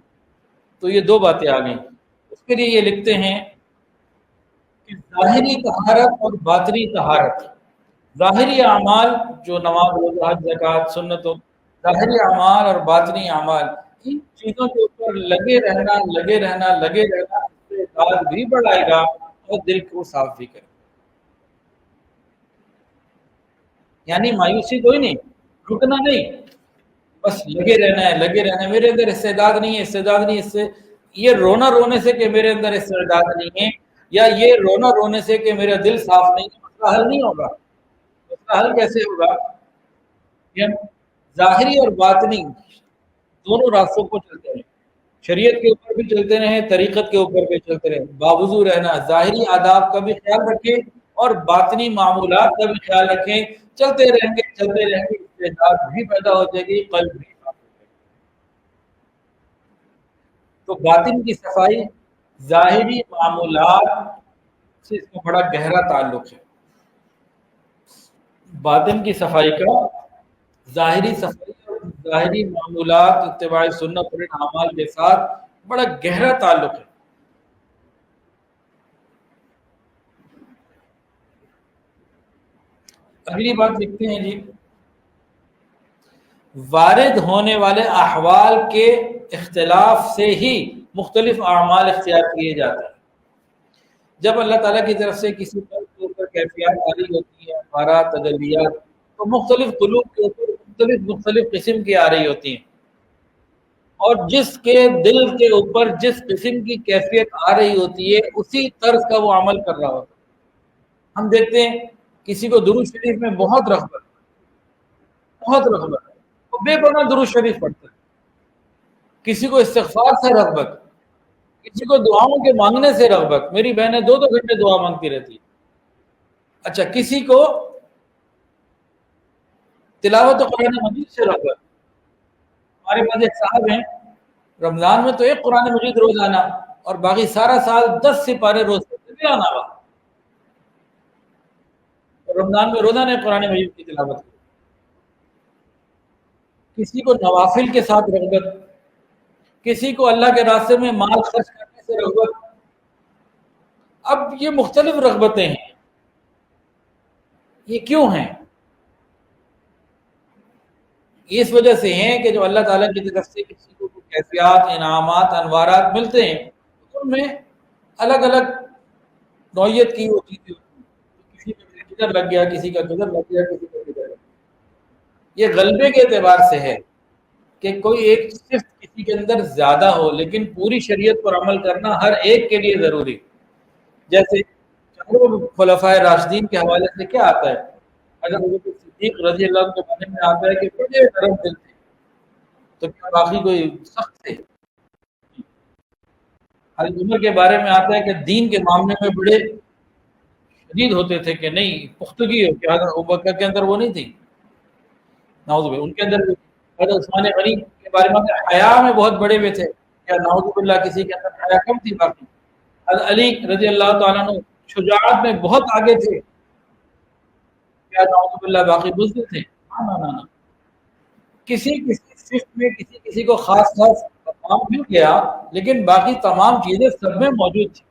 تو یہ دو باتیں آ گئیں۔ اس کے لیے یہ لکھتے ہیں کہ ظاہری طہارت اور باطنی طہارت، ظاہری اعمال جو نماز روزہ حج زکوٰۃ سنتوں، ظاہری اعمال اور باطنی اعمال، ان چیزوں کے اوپر لگے رہنا لگے رہنا لگے رہنا استعداد بھی بڑھائے گا اور دل کو صاف بھی کرے گا۔ یعنی مایوسی کوئی نہیں، رکنا نہیں، بس لگے رہنا ہے لگے رہنا ہے۔ میرے اندر استعداد نہیں ہے، استعداد نہیں، اس سے یہ رونا رونے سے کہ میرے اندر استعداد نہیں ہے، یا یہ رونا رونے سے کہ میرا دل صاف نہیں ہے، مسئلہ حل نہیں ہوگا۔ مسئلہ حل کیسے ہوگا؟ کہ ہم ظاہری اور باطنی دونوں راستوں کو چلتے ہیں، شریعت کے اوپر بھی چلتے رہیں، طریقت کے اوپر بھی چلتے رہیں، باوضو رہنا، ظاہری آداب کا بھی خیال رکھیں اور باطنی معمولات کا بھی خیال رکھیں، چلتے رہیں گے استعداد بھی پیدا ہو جائے گی، قلب بھی صاف ہو جائے گا۔ تو باطن کی صفائی ظاہری معمولات سے اس کا بڑا گہرا تعلق ہے۔ باطن کی صفائی کا ظاہری صفائی اور ظاہری معمولات اتباع سنت اور اعمال کے ساتھ بڑا گہرا تعلق ہے۔ اگلی بات لکھتے ہیں جی، وارد ہونے والے احوال کے اختلاف سے ہی مختلف اعمال اختیار کیے جاتے ہیں۔ جب اللہ تعالیٰ کی طرف سے کسی قلب کے اوپر کیفیات آ رہی ہوتی ہیں، اخبارات، تجلیات، تو مختلف قلوب کے اوپر مختلف قسم کی آ رہی ہوتی ہیں، اور جس کے دل کے اوپر جس قسم کی کیفیت آ رہی ہوتی ہے اسی طرز کا وہ عمل کر رہا ہوتا ہے۔ ہم دیکھتے ہیں کسی کو درود شریف میں بہت رغبت ہے، وہ بے پناہ درود شریف پڑھتا ہے۔ کسی کو استغفار سے رغبت، کسی کو دعاؤں کے مانگنے سے رغبت، میری بہنیں 2 گھنٹے دعا مانگتی رہتی ہے۔ اچھا، کسی کو تلاوت قرآن مجید سے رغبت۔ ہمارے پاس ایک صاحب ہیں، رمضان میں تو ایک قرآن مجید روزانہ اور باقی سارا سال 10 سپارے روز پڑھتے تھے آنا ہوا، اور رمضان میں روزانہ قرآن مجید کی تلاوت۔ کسی کو نوافل کے ساتھ رغبت، کسی کو اللہ کے راستے میں مال خرچ کرنے سے رغبت۔ اب یہ مختلف رغبتیں ہیں، یہ کیوں ہیں؟ اس وجہ سے ہیں کہ جو اللہ تعالیٰ کی طرف سے کسی کو کیفیات، انعامات، انوارات ملتے ہیں، ان میں الگ الگ نوعیت کی وہ چیزیں ہوتی ہیں، کسی کا کدھر لگ گیا، کسی کا کدھر لگ گیا، کسی کا کدھر لگ گیا۔ یہ غلبے کے اعتبار سے ہے کہ کوئی ایک صفت کسی کے اندر زیادہ ہو، لیکن پوری شریعت پر عمل کرنا ہر ایک کے لیے ضروری۔ جیسے خلفائے راشدین کے حوالے سے کیا آتا ہے؟ اگر حضرت صدیق رضی اللہ عنہ کے بارے میں آتا ہے کہ بڑے نرم دل تھے، تو کیا باقی کوئی سخت تھے؟ حضرت عمر کے بارے میں آتا ہے کہ دین کے معاملے میں بڑے شدید ہوتے تھے کہ نہیں پختگی ہو، کہ حضرت ابوبکر کے اندر وہ نہیں تھی، نعوذ باللہ ان کے اندر بھی۔ حضرت عثمان غنی کے بارے میں حیا میں بہت بڑے ہوئے تھے، کیا نعوذ باللہ کسی کے اندر حیا کم تھی؟ باقی حضرت علی رضی اللہ تعالیٰ عنہ شجاعت میں بہت آگے تھے، کیا نعوذ باللہ باقی بزدل تھے؟ نہ۔ کسی صفت میں کسی کو خاص مقام مل گیا، لیکن باقی تمام چیزیں سب میں موجود تھی۔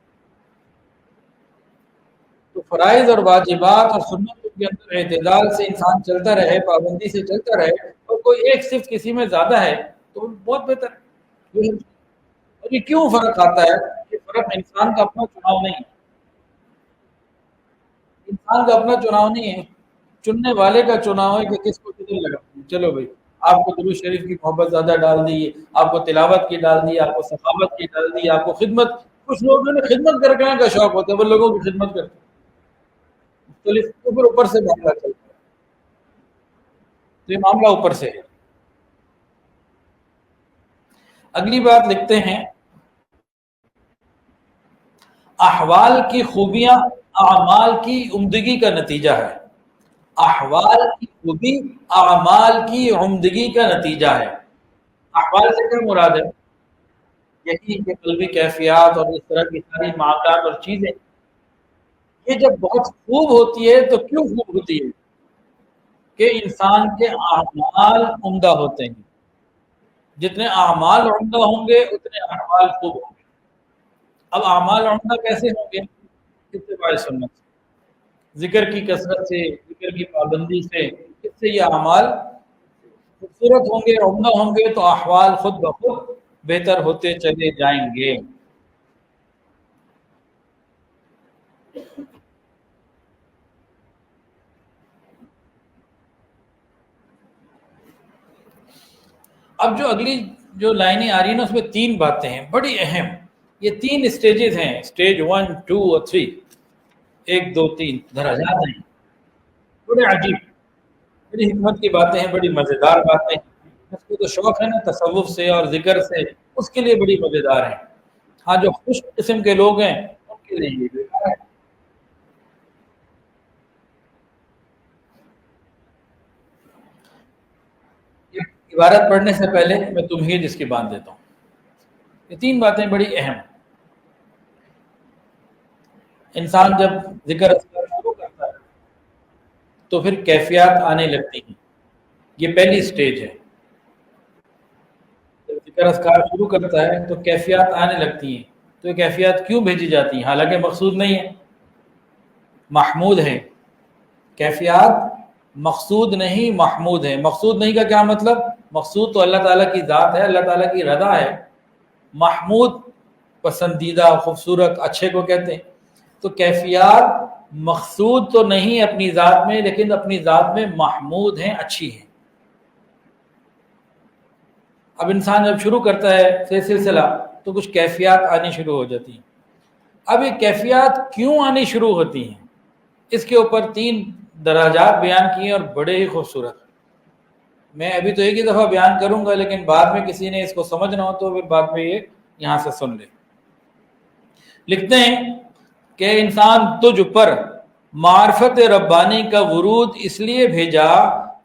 تو فرائض اور واجبات اور سنتوں کے اندر اعتدال سے انسان چلتا رہے، پابندی سے چلتا رہے، اور کوئی ایک صفت کسی میں زیادہ ہے تو بہت بہتر ہے۔ اور یہ کیوں فرق آتا ہے؟ یہ فرق انسان کا اپنا چناؤ نہیں ہے، انسان کا اپنا چناؤ نہیں ہے، چننے والے کا چناؤ ہے کہ کس کو کدھر لگا۔ چلو بھائی، آپ کو درود شریف کی محبت زیادہ ڈال دی، آپ کو تلاوت کی ڈال دی، آپ کو ثقافت کی ڈال دی، آپ کو خدمت، کچھ لوگوں نے خدمت کرنے کا شوق ہوتا ہے، وہ لوگوں کی خدمت کرتے ہیں، مختلف اوپر سے معاملہ چلتا ہے، تو یہ معاملہ اوپر سے ہے۔ اگلی بات لکھتے ہیں، احوال کی خوبیاں اعمال کی عمدگی کا نتیجہ ہے۔ احوال کی خوبی اعمال کی عمدگی کا نتیجہ ہے۔ احوال سے کیا مراد ہے؟ یہی کہ قلبی کیفیات اور اس طرح کی ساری معاملات اور چیزیں، یہ جب بہت خوب ہوتی ہے تو کیوں خوب ہوتی ہے؟ کہ انسان کے اعمال عمدہ ہوتے ہیں، جتنے اعمال عمدہ ہوں گے اتنے احوال خوب ہوں گے۔ اب اعمال عمدہ کیسے ہوں گے؟ اتباع سنت سے، ذکر کی کثرت سے، ذکر کی پابندی سے، اس سے یہ اعمال خوبصورت ہوں گے، عمدہ ہوں گے، تو احوال خود بخود بہتر ہوتے چلے جائیں گے۔ اب جو اگلی جو لائنیں آ رہی ہیں نا، اس میں تین باتیں ہیں بڑی اہم۔ یہ تین اسٹیجز ہیں، اسٹیج 1 2 اور 3، 1 2 3 درجات ہیں، بڑے عجیب، بڑی حکمت کی باتیں ہیں، بڑی مزیدار باتیں ہیں۔ اس کو تو شوق ہے نا تصوف سے اور ذکر سے، اس کے لیے بڑی مزیدار ہیں۔ ہاں جو خوش قسم کے لوگ ہیں ان کے لیے یہ بیکار ہے۔ یہ عبارت پڑھنے سے پہلے میں تمہید اس کی باندھ دیتا ہوں۔ یہ تین باتیں بڑی اہم۔ انسان جب ذکر اذکار شروع کرتا ہے تو پھر کیفیات آنے لگتی ہیں، یہ پہلی سٹیج ہے۔ جب ذکر اذکار شروع کرتا ہے تو کیفیات آنے لگتی ہیں، تو یہ کیفیات کیوں بھیجی جاتی ہیں؟ حالانکہ مقصود نہیں ہے، محمود ہے۔ کیفیات مقصود نہیں محمود ہے۔ مقصود نہیں کا کیا مطلب؟ مقصود تو اللہ تعالیٰ کی ذات ہے، اللہ تعالیٰ کی رضا ہے۔ محمود پسندیدہ، خوبصورت، اچھے کو کہتے ہیں۔ تو کیفیات مقصود تو نہیں اپنی ذات میں، لیکن اپنی ذات میں محمود ہیں، اچھی ہیں۔ اب انسان جب شروع کرتا ہے سلسلہ تو کچھ کیفیات آنی شروع ہو جاتی ہیں۔ اب یہ کیفیات کیوں آنی شروع ہوتی ہیں، اس کے اوپر تین درجات بیان کیے اور بڑے ہی خوبصورت۔ میں ابھی تو ایک ہی دفعہ بیان کروں گا، لیکن بعد میں کسی نے اس کو سمجھنا ہو تو پھر بعد میں یہ یہاں سے سن لے۔ لکھتے ہیں کہ انسان تجھ پر معرفت ربانی کا ورود اس لیے بھیجا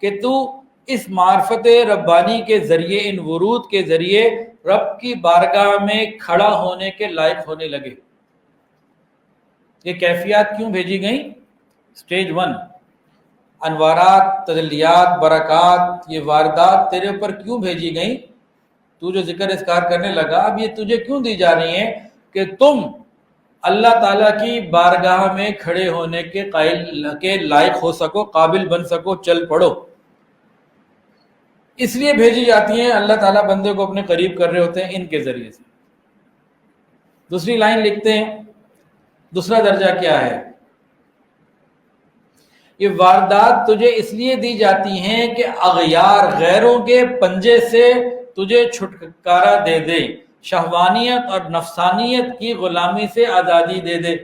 کہ تو اس معرفت ربانی کے ذریعے، ان ورود کے ذریعے رب کی بارگاہ میں کھڑا ہونے کے لائق ہونے لگے۔ یہ کیفیات کیوں بھیجی گئیں؟ سٹیج 1، انوارات، تجلیات، برکات، یہ واردات تیرے اوپر کیوں بھیجی گئیں؟ تو جو ذکر اذکار کرنے لگا، اب یہ تجھے کیوں دی جا رہی ہیں؟ کہ تم اللہ تعالیٰ کی بارگاہ میں کھڑے ہونے کے قائل کے لائق ہو سکو، قابل بن سکو، چل پڑو۔ اس لیے بھیجی جاتی ہیں، اللہ تعالیٰ بندے کو اپنے قریب کر رہے ہوتے ہیں ان کے ذریعے سے۔ دوسری لائن لکھتے ہیں، دوسرا درجہ کیا ہے؟ یہ واردات تجھے اس لیے دی جاتی ہیں کہ اغیار، غیروں کے پنجے سے تجھے چھٹکارا دے دے، شہوانیت اور نفسانیت کی غلامی سے آزادی دے دے۔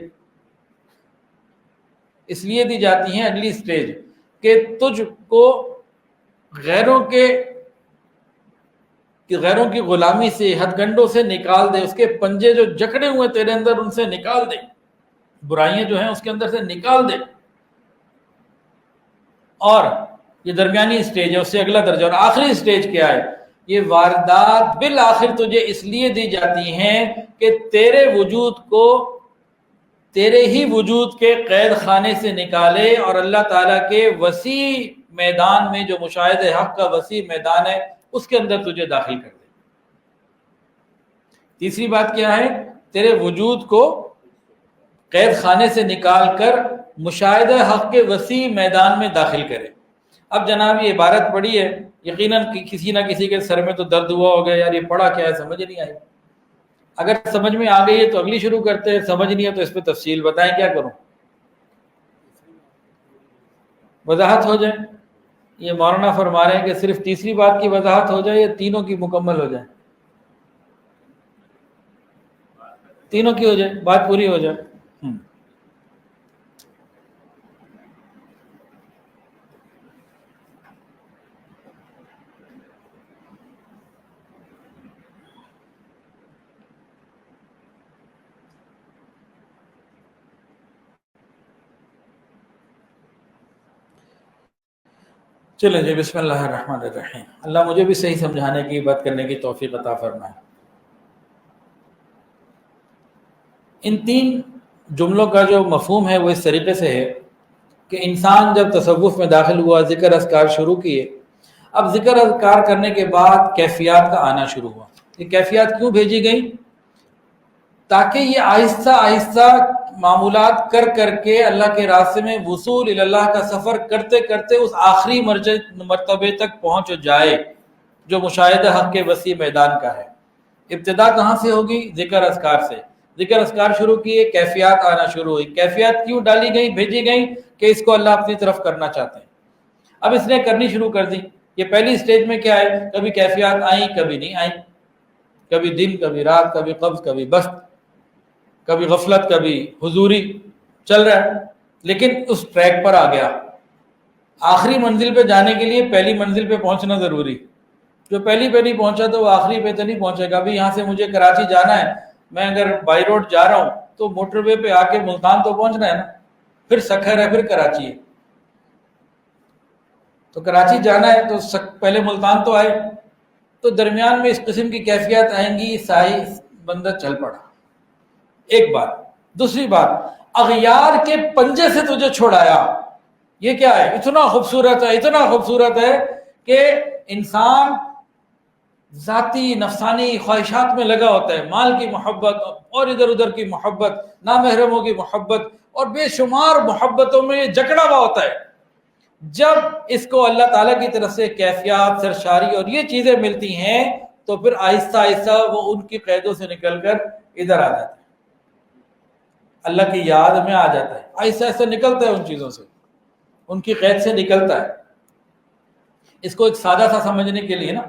اس لیے دی جاتی ہیں اگلی سٹیج کہ تجھ کو غیروں کی غلامی سے، ہتھ کنڈوں سے نکال دے، اس کے پنجے جو جکڑے ہوئے تیرے اندر ان سے نکال دے، برائیاں جو ہیں اس کے اندر سے نکال دے۔ اور یہ درمیانی سٹیج ہے، اس سے اگلا درجہ، اور آخری سٹیج کیا ہے؟ یہ واردات بالآخر تجھے اس لیے دی جاتی ہیں کہ تیرے وجود کو، تیرے ہی وجود کے قید خانے سے نکالے اور اللہ تعالیٰ کے وسیع میدان میں، جو مشاہدہ حق کا وسیع میدان ہے، اس کے اندر تجھے داخل کر دے۔ تیسری بات کیا ہے؟ تیرے وجود کو قید خانے سے نکال کر مشاہدہ حق کے وسیع میدان میں داخل کرے۔ اب جناب یہ عبارت پڑھی ہے، یقیناً کسی نہ کسی کے سر میں تو درد ہوا ہوگا، یار یہ پڑھا کیا ہے، سمجھ نہیں آئی۔ اگر سمجھ میں آ گئی ہے تو اگلی شروع کرتے ہیں، سمجھ نہیں ہے تو اس پہ تفصیل بتائیں کیا کروں؟ وضاحت ہو جائے؟ یہ مولانا فرما رہے ہیں کہ صرف تیسری بات کی وضاحت ہو جائے یا تینوں کی مکمل ہو جائے؟ تینوں کی ہو جائے، بات پوری ہو جائے۔ چلیں جی، بسم اللہ الرحمن الرحیم. اللہ مجھے بھی صحیح سمجھانے کی، بات کرنے کی توفیق عطا فرمائے. ان تین جملوں کا جو مفہوم ہے وہ اس طریقے سے ہے کہ انسان جب تصوف میں داخل ہوا، ذکر اذکار شروع کیے. اب ذکر اذکار کرنے کے بعد کیفیات کا آنا شروع ہوا. یہ کیفیات کیوں بھیجی گئیں؟ تاکہ یہ آہستہ آہستہ معمولات کر کر کے اللہ کے راستے میں وصول اللہ کا سفر کرتے کرتے اس آخری مرتبے تک پہنچ جائے جو مشاہدہ حق کے وسیع میدان کا ہے. ابتدا کہاں سے ہوگی؟ ذکر اذکار سے. ذکر اذکار شروع کیے، کیفیات آنا شروع ہوئی. کیفیات کیوں ڈالی گئی، بھیجی گئی؟ کہ اس کو اللہ اپنی طرف کرنا چاہتے ہیں. اب اس نے کرنی شروع کر دی. یہ پہلی سٹیج میں کیا ہے؟ کبھی کیفیات آئیں، کبھی نہیں آئیں، کبھی دن، کبھی رات، کبھی قبض، کبھی بست، کبھی غفلت، کبھی حضوری، چل رہا ہے. لیکن اس ٹریک پر آ گیا. آخری منزل پہ جانے کے لیے پہلی منزل پہ پہنچنا ضروری. جو پہلی پہ نہیں پہنچا تو وہ آخری پہ تو نہیں پہنچے گا. ابھی یہاں سے مجھے کراچی جانا ہے، میں اگر بائی روڈ جا رہا ہوں تو موٹر وے پہ آ کے ملتان تو پہنچنا ہے نا، پھر سکھر ہے، پھر کراچی ہے. تو کراچی جانا ہے تو پہلے ملتان تو آئے. تو درمیان میں اس قسم کی کیفیات آئیں گی. سائی بندہ چل پڑا، ایک بات. دوسری بات، اغیار کے پنجے سے تجھے چھوڑایا. یہ کیا ہے؟ اتنا خوبصورت ہے، اتنا خوبصورت ہے کہ انسان ذاتی نفسانی خواہشات میں لگا ہوتا ہے. مال کی محبت اور ادھر ادھر کی محبت، نامحرموں کی محبت اور بے شمار محبتوں میں جکڑا ہوا ہوتا ہے. جب اس کو اللہ تعالیٰ کی طرف سے کیفیات، سرشاری اور یہ چیزیں ملتی ہیں تو پھر آہستہ آہستہ وہ ان کی قیدوں سے نکل کر ادھر آ جاتا ہے، اللہ کی یاد میں آ جاتا ہے. آہستہ آہستہ نکلتا ہے ان چیزوں سے، ان کی قید سے نکلتا ہے. اس کو ایک سادہ سا سمجھنے کے لیے نا،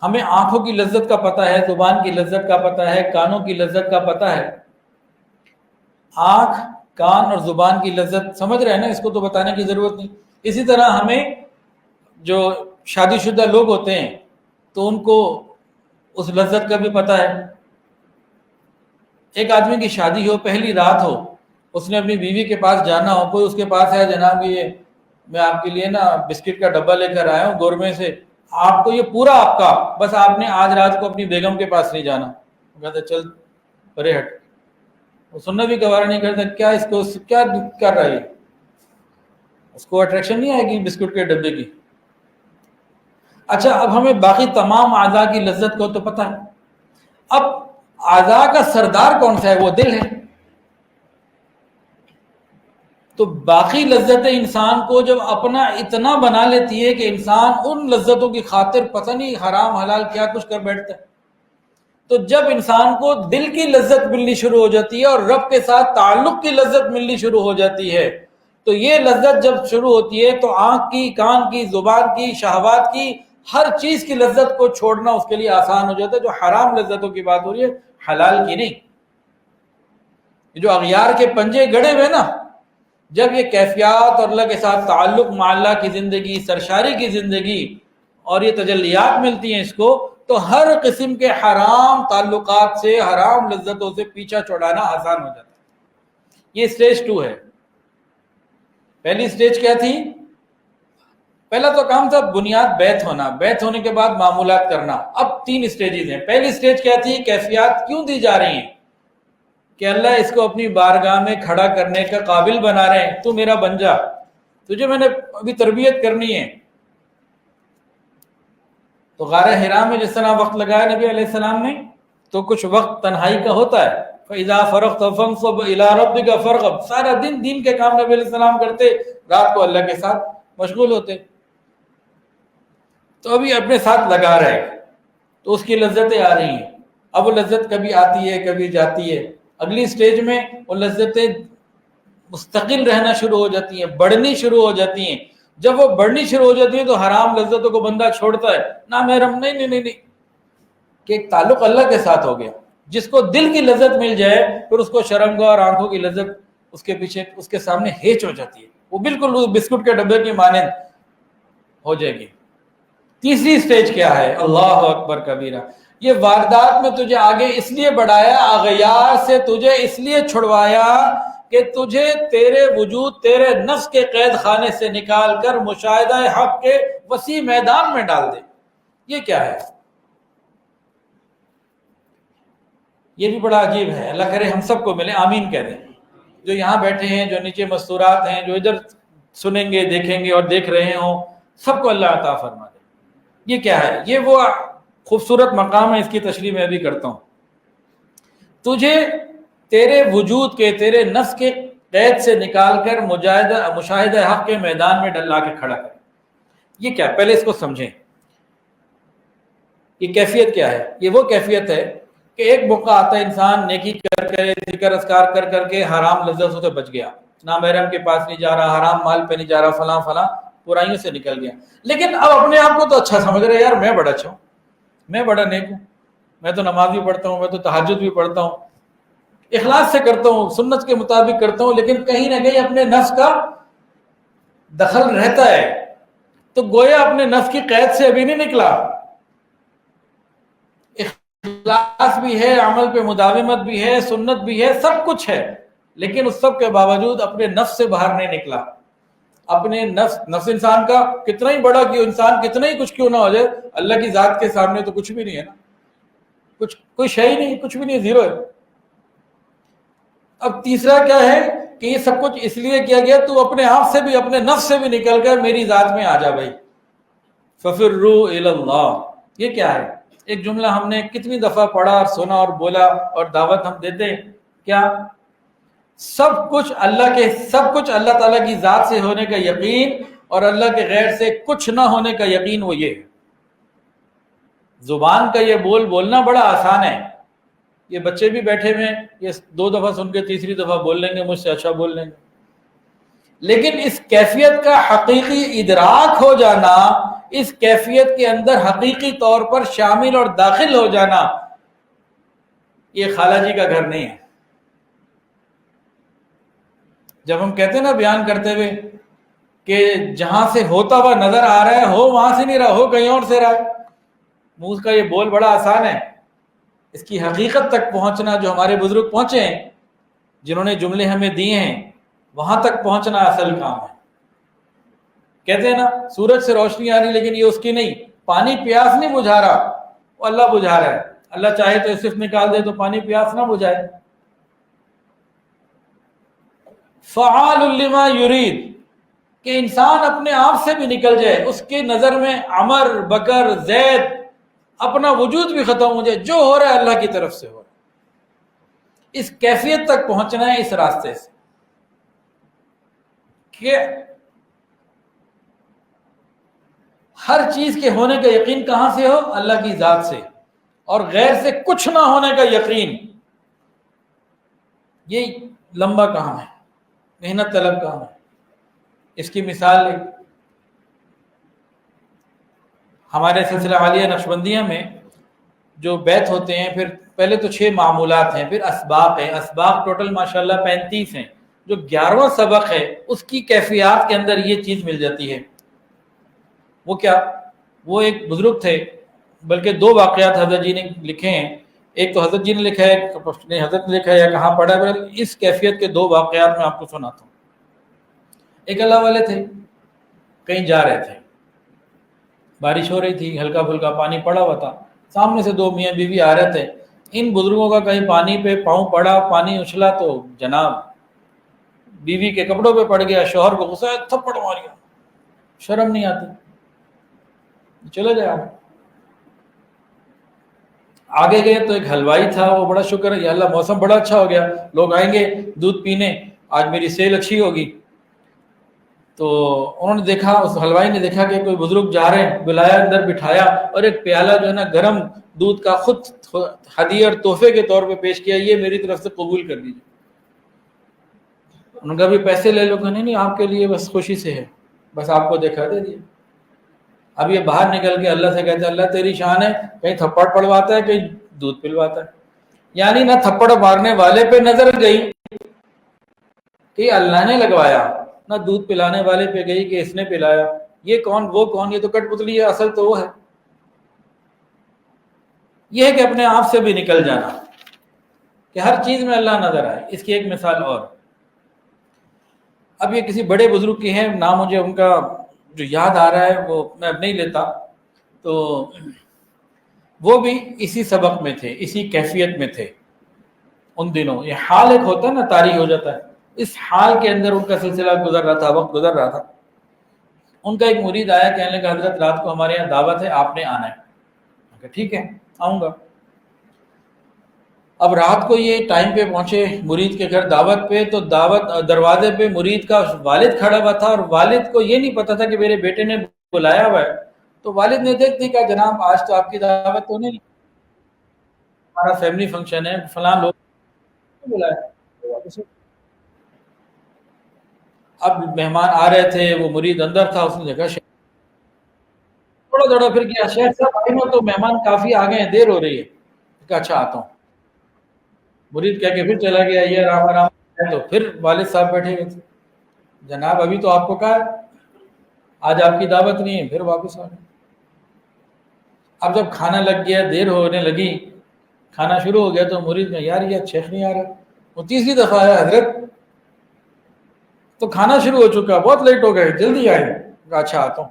ہمیں آنکھوں کی لذت کا پتہ ہے، زبان کی لذت کا پتہ ہے، کانوں کی لذت کا پتہ ہے. آنکھ، کان اور زبان کی لذت سمجھ رہے ہیں نا، اس کو تو بتانے کی ضرورت نہیں. اسی طرح ہمیں جو شادی شدہ لوگ ہوتے ہیں تو ان کو اس لذت کا بھی پتہ ہے. ایک آدمی کی شادی ہو، پہلی رات ہو، اس نے اپنی بیوی کے پاس جانا ہو، کوئی اس کے پاس ہے، جناب یہ میں آپ کے لیے نا بسکٹ کا ڈبہ لے کر آیا ہوں گورمے سے، آپ کو یہ پورا آپ کا، بس آپ نے آج رات کو اپنی بیگم کے پاس نہیں جانا. کہتا چل پرے ہٹ. وہ سننا بھی گوارا نہیں کرتا. کیا اس کو کیا کر رہا ہے؟ اس کو اٹریکشن نہیں آئے گی بسکٹ کے ڈبے کی. اچھا، اب ہمیں باقی تمام اعضاء کی لذت کو تو پتہ ہے. اب اعضاء کا سردار کون سا ہے؟ وہ دل ہے. تو باقی لذتیں انسان کو جب اپنا اتنا بنا لیتی ہے کہ انسان ان لذتوں کی خاطر پتہ نہیں حرام حلال کیا کچھ کر بیٹھتا ہے. تو جب انسان کو دل کی لذت ملنی شروع ہو جاتی ہے اور رب کے ساتھ تعلق کی لذت ملنی شروع ہو جاتی ہے، تو یہ لذت جب شروع ہوتی ہے تو آنکھ کی، کان کی، زبان کی، شہوات کی، ہر چیز کی لذت کو چھوڑنا اس کے لیے آسان ہو جاتا ہے. جو حرام لذتوں کی بات ہو رہی ہے، حلال کی نہیں. جو اغیار کے پنجے گڑے ہوئے نا، جب یہ کیفیات اور اللہ کے ساتھ تعلق مع اللہ کی زندگی، سرشاری کی زندگی اور یہ تجلیات ملتی ہیں اس کو، تو ہر قسم کے حرام تعلقات سے، حرام لذتوں سے پیچھا چھڑانا آسان ہو جاتا ہے. یہ سٹیج 2 ہے. پہلی سٹیج کیا تھی؟ پہلا تو کام تھا بنیاد بیت ہونا، بیت ہونے کے بعد معمولات کرنا. اب 3 سٹیجز ہیں. پہلی سٹیج کیا تھی؟ کیفیات کیوں دی جا رہی ہیں؟ کہ اللہ اس کو اپنی بارگاہ میں کھڑا کرنے کا قابل بنا رہے ہیں. تو میرا بن جا، تجھے میں نے ابھی تربیت کرنی ہے. تو غار حرا میں جس طرح وقت لگایا نبی علیہ السلام نے، تو کچھ وقت تنہائی کا ہوتا ہے. فَإِذَا فَرَغْتَ فَانصَبْ إِلَىٰ رَبِّكَ فَارْغَب. سارا دین کے کام نبی علیہ السلام کرتے، رات کو اللہ کے ساتھ مشغول ہوتے. تو ابھی اپنے ساتھ لگا رہے تو اس کی لذتیں آ رہی ہیں. اب وہ لذت کبھی آتی ہے، کبھی جاتی ہے. اگلی سٹیج میں وہ لذتیں مستقل رہنا شروع ہو جاتی ہیں، بڑھنی شروع ہو جاتی ہیں. جب وہ بڑھنی شروع ہو جاتی ہیں تو حرام لذتوں کو بندہ چھوڑتا ہے. نامحرم نہیں کہ ایک تعلق اللہ کے ساتھ ہو گیا. جس کو دل کی لذت مل جائے پھر اس کو شرمگاہ اور آنکھوں کی لذت اس کے پیچھے، اس کے سامنے ہیچ ہو جاتی ہے. وہ بالکل بسکٹ کے ڈبے کی مانند ہو جائے گی. تیسری سٹیج کیا ہے؟ اللہ اکبر کبیرہ. یہ واردات میں تجھے آگے اس لیے بڑھایا، اغیار سے تجھے اس لیے چھڑوایا کہ تجھے تیرے وجود تیرے نفس کے قید خانے سے نکال کر مشاہدہ حق کے وسیع میدان میں ڈال دے. یہ کیا ہے؟ یہ بھی بڑا عجیب ہے. اللہ کرے ہم سب کو ملے، آمین کہہ دیں. جو یہاں بیٹھے ہیں، جو نیچے مستورات ہیں، جو ادھر سنیں گے دیکھیں گے اور دیکھ رہے ہوں، سب کو اللہ عطا فرما دے. یہ کیا ہے؟ یہ وہ خوبصورت مقام ہے، اس کی تشریح میں بھی کرتا ہوں. تجھے تیرے وجود کے تیرے نفس کے قید سے نکال کر مشاہدہ حق کے میدان میں ڈلا کے کھڑا کر. یہ کیا؟ پہلے اس کو سمجھیں. یہ کیفیت کیا ہے؟ یہ وہ کیفیت ہے کہ ایک موقع آتا ہے انسان نیکی کر کے ذکر اذکار کر کر کے حرام لذتوں سے بچ گیا، نامحرم کے پاس نہیں جا رہا، حرام مال پہ نہیں جا رہا، فلاں فلاں برائیوں سے نکل گیا. لیکن اب اپنے آپ کو تو اچھا سمجھ رہے، یار میں بڑا اچھا ہوں، میں بڑا نیک ہوں، میں تو نماز بھی پڑھتا ہوں، میں تو تہجد بھی پڑھتا ہوں، اخلاص سے کرتا ہوں، سنت کے مطابق کرتا ہوں. لیکن کہیں نہ کہیں اپنے نفس کا دخل رہتا ہے. تو گویا اپنے نفس کی قید سے ابھی نہیں نکلا. اخلاص بھی ہے، عمل پہ مداومت بھی ہے، سنت بھی ہے، سب کچھ ہے، لیکن اس سب کے باوجود اپنے نفس سے باہر نہیں نکلا. اپنے نفس انسان کا کتنا ہی بڑا کیوں، انسان کتنا ہی کچھ کیوں نہ ہو جائے، اللہ کی ذات کے سامنے تو کچھ بھی نہیں ہے نا، کوئی شے ہی نہیں، کچھ بھی نہیں، زیرو ہے. اب تیسرا کیا ہے کہ یہ سب کچھ اس لیے کیا گیا تو اپنے آپ سے بھی اپنے نفس سے بھی نکل کر میری ذات میں آ جا بھائی. فَفِرُّوا إِلَى اللَّهِ. یہ کیا ہے؟ ایک جملہ ہم نے کتنی دفعہ پڑھا اور سنا اور بولا اور دعوت ہم دیتے ہیں. کیا؟ سب کچھ اللہ تعالیٰ کی ذات سے ہونے کا یقین اور اللہ کے غیر سے کچھ نہ ہونے کا یقین. وہ یہ ہے. زبان کا یہ بولنا بڑا آسان ہے. یہ بچے بھی بیٹھے ہوئے، یہ 2 دفعہ سن کے تیسری دفعہ بول لیں گے، مجھ سے اچھا بول لیں گے. لیکن اس کیفیت کا حقیقی ادراک ہو جانا، اس کیفیت کے اندر حقیقی طور پر شامل اور داخل ہو جانا، یہ خالہ جی کا گھر نہیں ہے. جب ہم کہتے ہیں نا بیان کرتے ہوئے کہ جہاں سے ہوتا ہوا نظر آ رہا ہے، ہو وہاں سے نہیں رہا، ہو کہیں اور سے رہا ہے. منہ کا یہ بول بڑا آسان ہے، اس کی حقیقت تک پہنچنا جو ہمارے بزرگ پہنچے ہیں، جنہوں نے جملے ہمیں دیے ہیں، وہاں تک پہنچنا اصل کام ہے. کہتے ہیں نا سورج سے روشنی آ رہی لیکن یہ اس کی نہیں، پانی پیاس نہیں بجھا رہا، وہ اللہ بجھا رہا ہے. اللہ چاہے تو صرف نکال دے تو پانی پیاس نہ بجھائے. فعال لما یرید، کہ انسان اپنے آپ سے بھی نکل جائے، اس کے نظر میں عمر، بکر، زید، اپنا وجود بھی ختم ہو جائے، جو ہو رہا ہے اللہ کی طرف سے ہو رہا ہے. اس کیفیت تک پہنچنا ہے اس راستے سے کہ ہر چیز کے ہونے کا یقین کہاں سے ہو؟ اللہ کی ذات سے، اور غیر سے کچھ نہ ہونے کا یقین. یہ لمبا کام ہے، محنت طلب کام ہے. اس کی مثال ہمارے سلسلہ عالیہ نقشبندیہ میں جو بیت ہوتے ہیں، پھر پہلے تو 6 معمولات ہیں، پھر اسباق ہیں. اسباق ٹوٹل ماشاءاللہ 35 ہیں. جو 11واں سبق ہے اس کی کیفیات کے اندر یہ چیز مل جاتی ہے. وہ کیا؟ وہ ایک بزرگ تھے، بلکہ 2 واقعات حضرت جی نے لکھے ہیں. ایک تو حضرت جی نے لکھا ہے، حضرت نے لکھا ہے یا کہاں پڑھا ہے. اس کیفیت کے 2 واقعات میں آپ کو سناتا ہوں. ایک اللہ والے تھے، کہیں جا رہے تھے، بارش ہو رہی تھی، ہلکا پھلکا پانی پڑا ہوا تھا. سامنے سے 2 میاں بیوی آ رہے تھے. ان بزرگوں کا کہیں پانی پہ پاؤں پڑا، پانی اچھلا تو جناب بیوی کے کپڑوں پہ پڑ گیا. شوہر کو غصہ ہے، تھپڑ ماریا، شرم نہیں آتی. چلے جائے آگے گئے تو ایک حلوائی تھا، وہ بڑا شکر ہے یا اللہ موسم بڑا اچھا ہو گیا، لوگ آئیں گے دودھ پینے، آج میری سیل اچھی ہوگی. تو انہوں نے دیکھا، اس حلوائی نے دیکھا کہ کوئی بزرگ جا رہے ہیں، بلایا، اندر بٹھایا اور ایک پیالہ جو ہے نا گرم دودھ کا خود ہدیے اور تحفے کے طور پہ پیش کیا، یہ میری طرف سے قبول کر دیجیے. انہوں نے کہا بھی پیسے لے لو. کہ نہیں آپ کے لیے بس خوشی سے ہے، بس آپ کو دیکھا دے دیا. اب یہ باہر نکل کے اللہ سے کہتے ہیں اللہ تیری شان ہے، کہیں تھپڑ پڑواتا ہے، کہیں دودھ پلواتا ہے. یعنی نہ تھپڑ مارنے والے پہ نظر گئی کہ اللہ نے لگوایا، نہ دودھ پلانے والے پہ گئی کہ اس نے پلایا. یہ کون وہ کون، یہ تو کٹ پتلی ہے، اصل تو وہ ہے. یہ ہے کہ اپنے آپ سے بھی نکل جانا، کہ ہر چیز میں اللہ نظر آئے. اس کی ایک مثال اور، اب یہ کسی بڑے بزرگ کی ہیں، نام مجھے ان کا جو یاد آ رہا ہے وہ میں اب نہیں لیتا، تو وہ بھی اسی سبق میں تھے، اسی کیفیت میں تھے ان دنوں. یہ حال ایک ہوتا ہے نا، طاری ہو جاتا ہے، اس حال کے اندر ان کا سلسلہ گزر رہا تھا، وقت گزر رہا تھا. ان کا ایک مرید آیا، کہنے لگا حضرت رات کو ہمارے یہاں دعوت ہے، آپ نے آنا ہے. میں کہا ٹھیک ہے آؤں گا. اب رات کو یہ ٹائم پہ پہنچے مرید کے گھر دعوت پہ، تو دعوت دروازے پہ مرید کا والد کھڑا ہوا تھا، اور والد کو یہ نہیں پتا تھا کہ میرے بیٹے نے بلایا ہوا ہے. تو والد نے دیکھتے کہا جناب آج تو آپ کی دعوت تو نہیں، ہمارا فیملی فنکشن ہے، فلاں لوگ بلایا. اب مہمان آ رہے تھے، وہ مرید اندر تھا، اس نے دیکھا تھوڑا تھوڑا پھر کیا شیخ صاحب آئے نا، تو مہمان کافی آ گئے ہیں، دیر ہو رہی ہے. کہا اچھا آتا ہوں. مرید کہہ کے پھر چلا گیا، یہ رام رام. تو پھر والد صاحب بیٹھے ہوئے تھے، جناب ابھی تو آپ کو کہا آج آپ کی دعوت نہیں ہے. پھر واپس آ گئے. اب جب کھانا لگ گیا، دیر ہونے لگی، کھانا شروع ہو گیا، تو مرید میں یار یہ شیخ نہیں آ رہا. وہ تیسری دفعہ آیا، حضرت تو کھانا شروع ہو چکا، بہت لیٹ ہو گئے، جلدی آئے. اچھا آتا ہوں.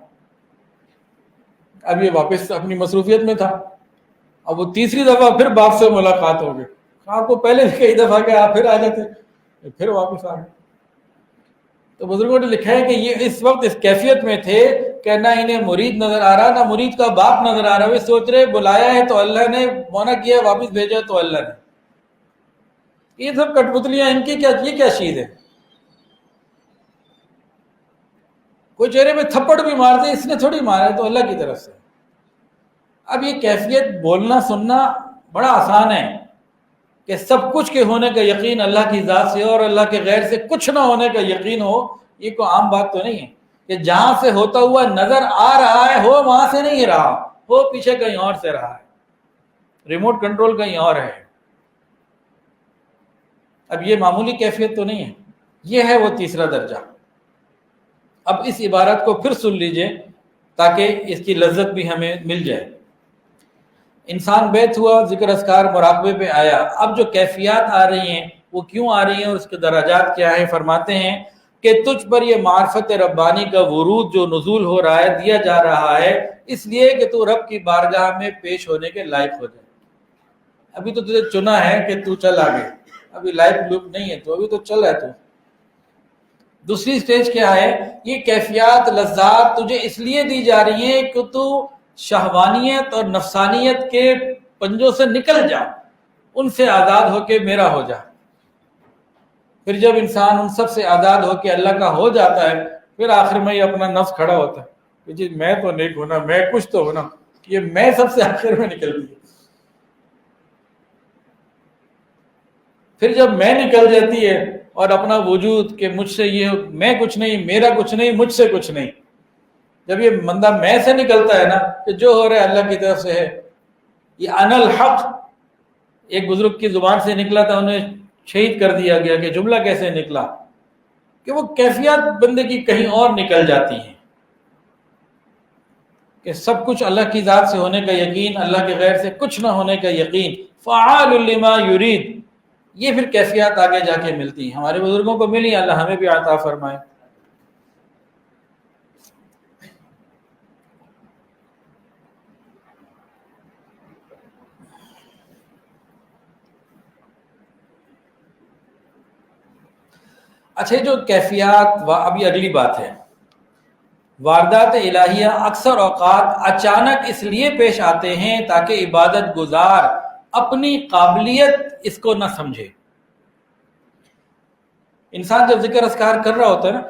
اب یہ واپس اپنی مصروفیت میں تھا. اب وہ تیسری دفعہ پھر باپ سے ملاقات ہو گئی. آپ کو پہلے بھی کئی دفعہ کہ آپ پھر آ جاتے، پھر واپس آ گئے. تو بزرگوں نے لکھا ہے کہ یہ اس وقت اس کیفیت میں تھے کہ نہ انہیں مرید نظر آ رہا، نہ مرید کا باپ نظر آ رہا. وہ سوچ رہے بلایا ہے تو اللہ نے، منع کیا واپس بھیجا تو اللہ نے. یہ سب کٹ پتلیاں، ان کی کیا، یہ کیا چیز ہے؟ کوئی چہرے پہ تھپڑ بھی مارتے، اس نے تھوڑی مارا ہے، تو اللہ کی طرف سے. اب یہ کیفیت بولنا سننا بڑا آسان ہے کہ سب کچھ کے ہونے کا یقین اللہ کی ذات سے، اور اللہ کے غیر سے کچھ نہ ہونے کا یقین ہو، یہ کوئی عام بات تو نہیں ہے کہ جہاں سے ہوتا ہوا نظر آ رہا ہے، ہو وہاں سے نہیں رہا، ہو پیچھے کہیں اور سے رہا ہے، ریموٹ کنٹرول کہیں اور ہے. اب یہ معمولی کیفیت تو نہیں ہے. یہ ہے وہ تیسرا درجہ. اب اس عبارت کو پھر سن لیجئے تاکہ اس کی لذت بھی ہمیں مل جائے. انسان بیت ہوا، ذکر اذکار مراقبے پہ آیا. اب جو کیفیات آ رہی ہیں وہ کیوں آ رہی ہیں اور اس کے درجات کیا ہیں؟ فرماتے ہیں کہ تجھ پر یہ معرفت ربانی کا ورود جو نزول ہو رہا ہے، دیا جا رہا ہے اس لیے کہ تو رب کی بارگاہ میں پیش ہونے کے لائق ہو جائے. ابھی تو تجھے چنا ہے کہ تو چل آگے، ابھی لائف لک نہیں ہے، تو ابھی تو چل ہے. تو دوسری سٹیج کیا ہے؟ یہ کیفیات لذات تجھے اس لیے دی جا رہی ہیں کہ تو شہوانیت اور نفسانیت کے پنجوں سے نکل جا، ان سے آزاد ہو کے میرا ہو جا. پھر جب انسان ان سب سے آزاد ہو کے اللہ کا ہو جاتا ہے، پھر آخر میں یہ اپنا نفس کھڑا ہوتا ہے کہ جی میں تو نیک ہونا، میں کچھ تو ہونا. یہ میں سب سے آخر میں نکلتی ہے. پھر جب میں نکل جاتی ہے اور اپنا وجود کہ مجھ سے یہ، میں کچھ نہیں، میرا کچھ نہیں، مجھ سے کچھ نہیں، جب یہ بندہ میں سے نکلتا ہے نا کہ جو ہو رہا ہے اللہ کی طرف سے ہے. یہ انا الحق ایک بزرگ کی زبان سے نکلا تھا، انہیں شہید کر دیا گیا. کہ جملہ کیسے نکلا؟ کہ وہ کیفیات بندے کی کہیں اور نکل جاتی ہیں کہ سب کچھ اللہ کی ذات سے ہونے کا یقین، اللہ کے غیر سے کچھ نہ ہونے کا یقین. فعال لما یرید، یہ پھر کیفیات آگے جا کے ملتی ہیں. ہمارے بزرگوں کو ملی، اللہ ہمیں بھی عطا فرمائے. اچھا جو کیفیات، ابھی اگلی بات ہے، واردات الہیہ اکثر اوقات اچانک اس لیے پیش آتے ہیں تاکہ عبادت گزار اپنی قابلیت اس کو نہ سمجھے. انسان جب ذکر اذکار کر رہا ہوتا ہے نا،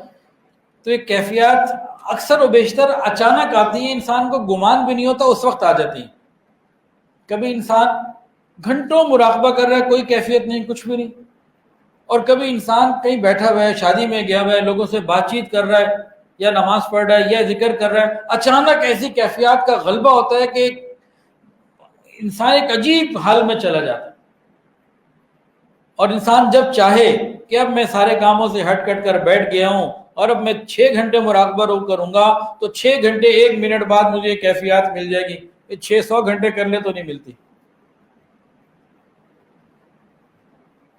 تو یہ کیفیات اکثر و بیشتر اچانک آتی ہیں، انسان کو گمان بھی نہیں ہوتا اس وقت آ جاتی ہیں. کبھی انسان گھنٹوں مراقبہ کر رہا ہے، کوئی کیفیت نہیں، کچھ بھی نہیں. اور کبھی انسان کہیں بیٹھا ہوا ہے، شادی میں گیا ہوا ہے، لوگوں سے بات چیت کر رہا ہے، یا نماز پڑھ رہا ہے، یا ذکر کر رہا ہے، اچانک ایسی کیفیات کا غلبہ ہوتا ہے کہ انسان ایک عجیب حال میں چلا جاتا ہے. اور انسان جب چاہے کہ اب میں سارے کاموں سے ہٹ کٹ کر بیٹھ گیا ہوں اور اب میں 6 گھنٹے مراقبہ کروں گا، تو 6 گھنٹے 1 منٹ بعد مجھے کیفیات مل جائے گی. 600 گھنٹے کر لے تو نہیں ملتی.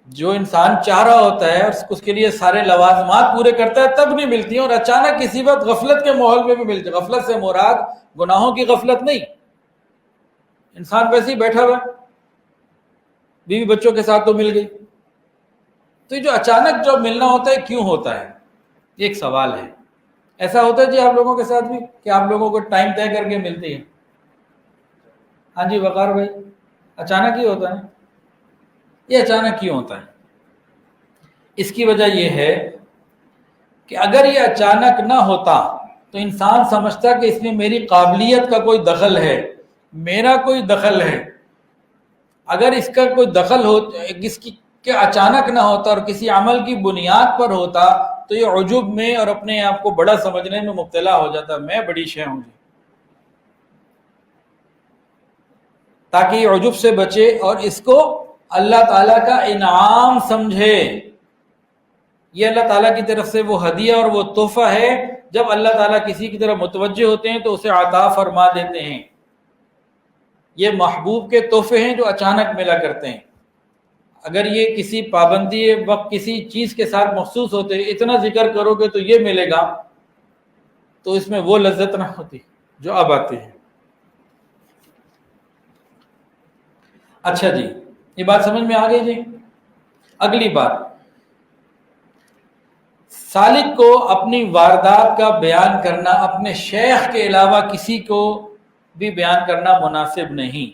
جو انسان چاہ رہا ہوتا ہے اس کے لیے سارے لوازمات پورے کرتا ہے تب نہیں ملتی ہیں، اور اچانک کسی وقت غفلت کے ماحول میں بھی ملتی ہے۔ غفلت سے مراد گناہوں کی غفلت نہیں، انسان ویسے ہی بیٹھا ہوا ہے، بیوی بچوں کے ساتھ تو مل گئی، تو یہ جو اچانک جو ملنا ہوتا ہے کیوں ہوتا ہے، یہ ایک سوال ہے۔ ایسا ہوتا ہے جی آپ لوگوں کے ساتھ بھی کہ آپ لوگوں کو ٹائم طے کر کے ملتی ہے؟ ہاں جی وقار بھائی، اچانک ہی ہوتا ہے۔ یہ اچانک کیوں ہوتا ہے؟ اس کی وجہ یہ ہے کہ اگر یہ اچانک نہ ہوتا تو انسان سمجھتا کہ اس میں میری قابلیت کا کوئی دخل ہے، میرا کوئی دخل ہے۔ اگر اس کا کوئی دخل ہو، اس کی کہ اچانک نہ ہوتا اور کسی عمل کی بنیاد پر ہوتا تو یہ عجب میں اور اپنے آپ کو بڑا سمجھنے میں مبتلا ہو جاتا، میں بڑی شے ہوں گی، تاکہ یہ عجب سے بچے اور اس کو اللہ تعالیٰ کا انعام سمجھے۔ یہ اللہ تعالیٰ کی طرف سے وہ ہدیہ اور وہ تحفہ ہے، جب اللہ تعالیٰ کسی کی طرف متوجہ ہوتے ہیں تو اسے عطا فرما دیتے ہیں۔ یہ محبوب کے تحفے ہیں جو اچانک ملا کرتے ہیں۔ اگر یہ کسی پابندی وقت کسی چیز کے ساتھ مخصوص ہوتے، اتنا ذکر کرو گے تو یہ ملے گا، تو اس میں وہ لذت نہ ہوتی جو اب آتی ہے۔ اچھا جی، یہ بات سمجھ میں آ گئی جی۔ اگلی بات، سالک کو اپنی واردات کا بیان کرنا اپنے شیخ کے علاوہ کسی کو بھی بیان کرنا مناسب نہیں۔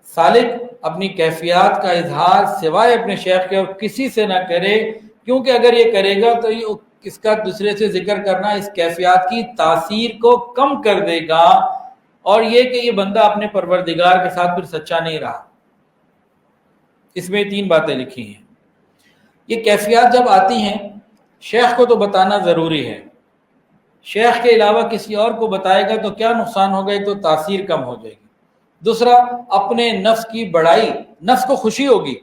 سالک اپنی کیفیات کا اظہار سوائے اپنے شیخ کے اور کسی سے نہ کرے، کیونکہ اگر یہ کرے گا تو اس کا دوسرے سے ذکر کرنا اس کیفیات کی تاثیر کو کم کر دے گا، اور یہ کہ یہ بندہ اپنے پروردگار کے ساتھ پھر سچا نہیں رہا۔ اس میں 3 باتیں لکھی ہیں۔ یہ کیفیات جب آتی ہیں شیخ کو تو بتانا ضروری ہے، شیخ کے علاوہ کسی اور کو بتائے گا تو کیا نقصان ہوگا؟ تو تاثیر کم ہو جائے گی۔ دوسرا، اپنے نفس کی بڑائی، نفس کو خوشی ہوگی،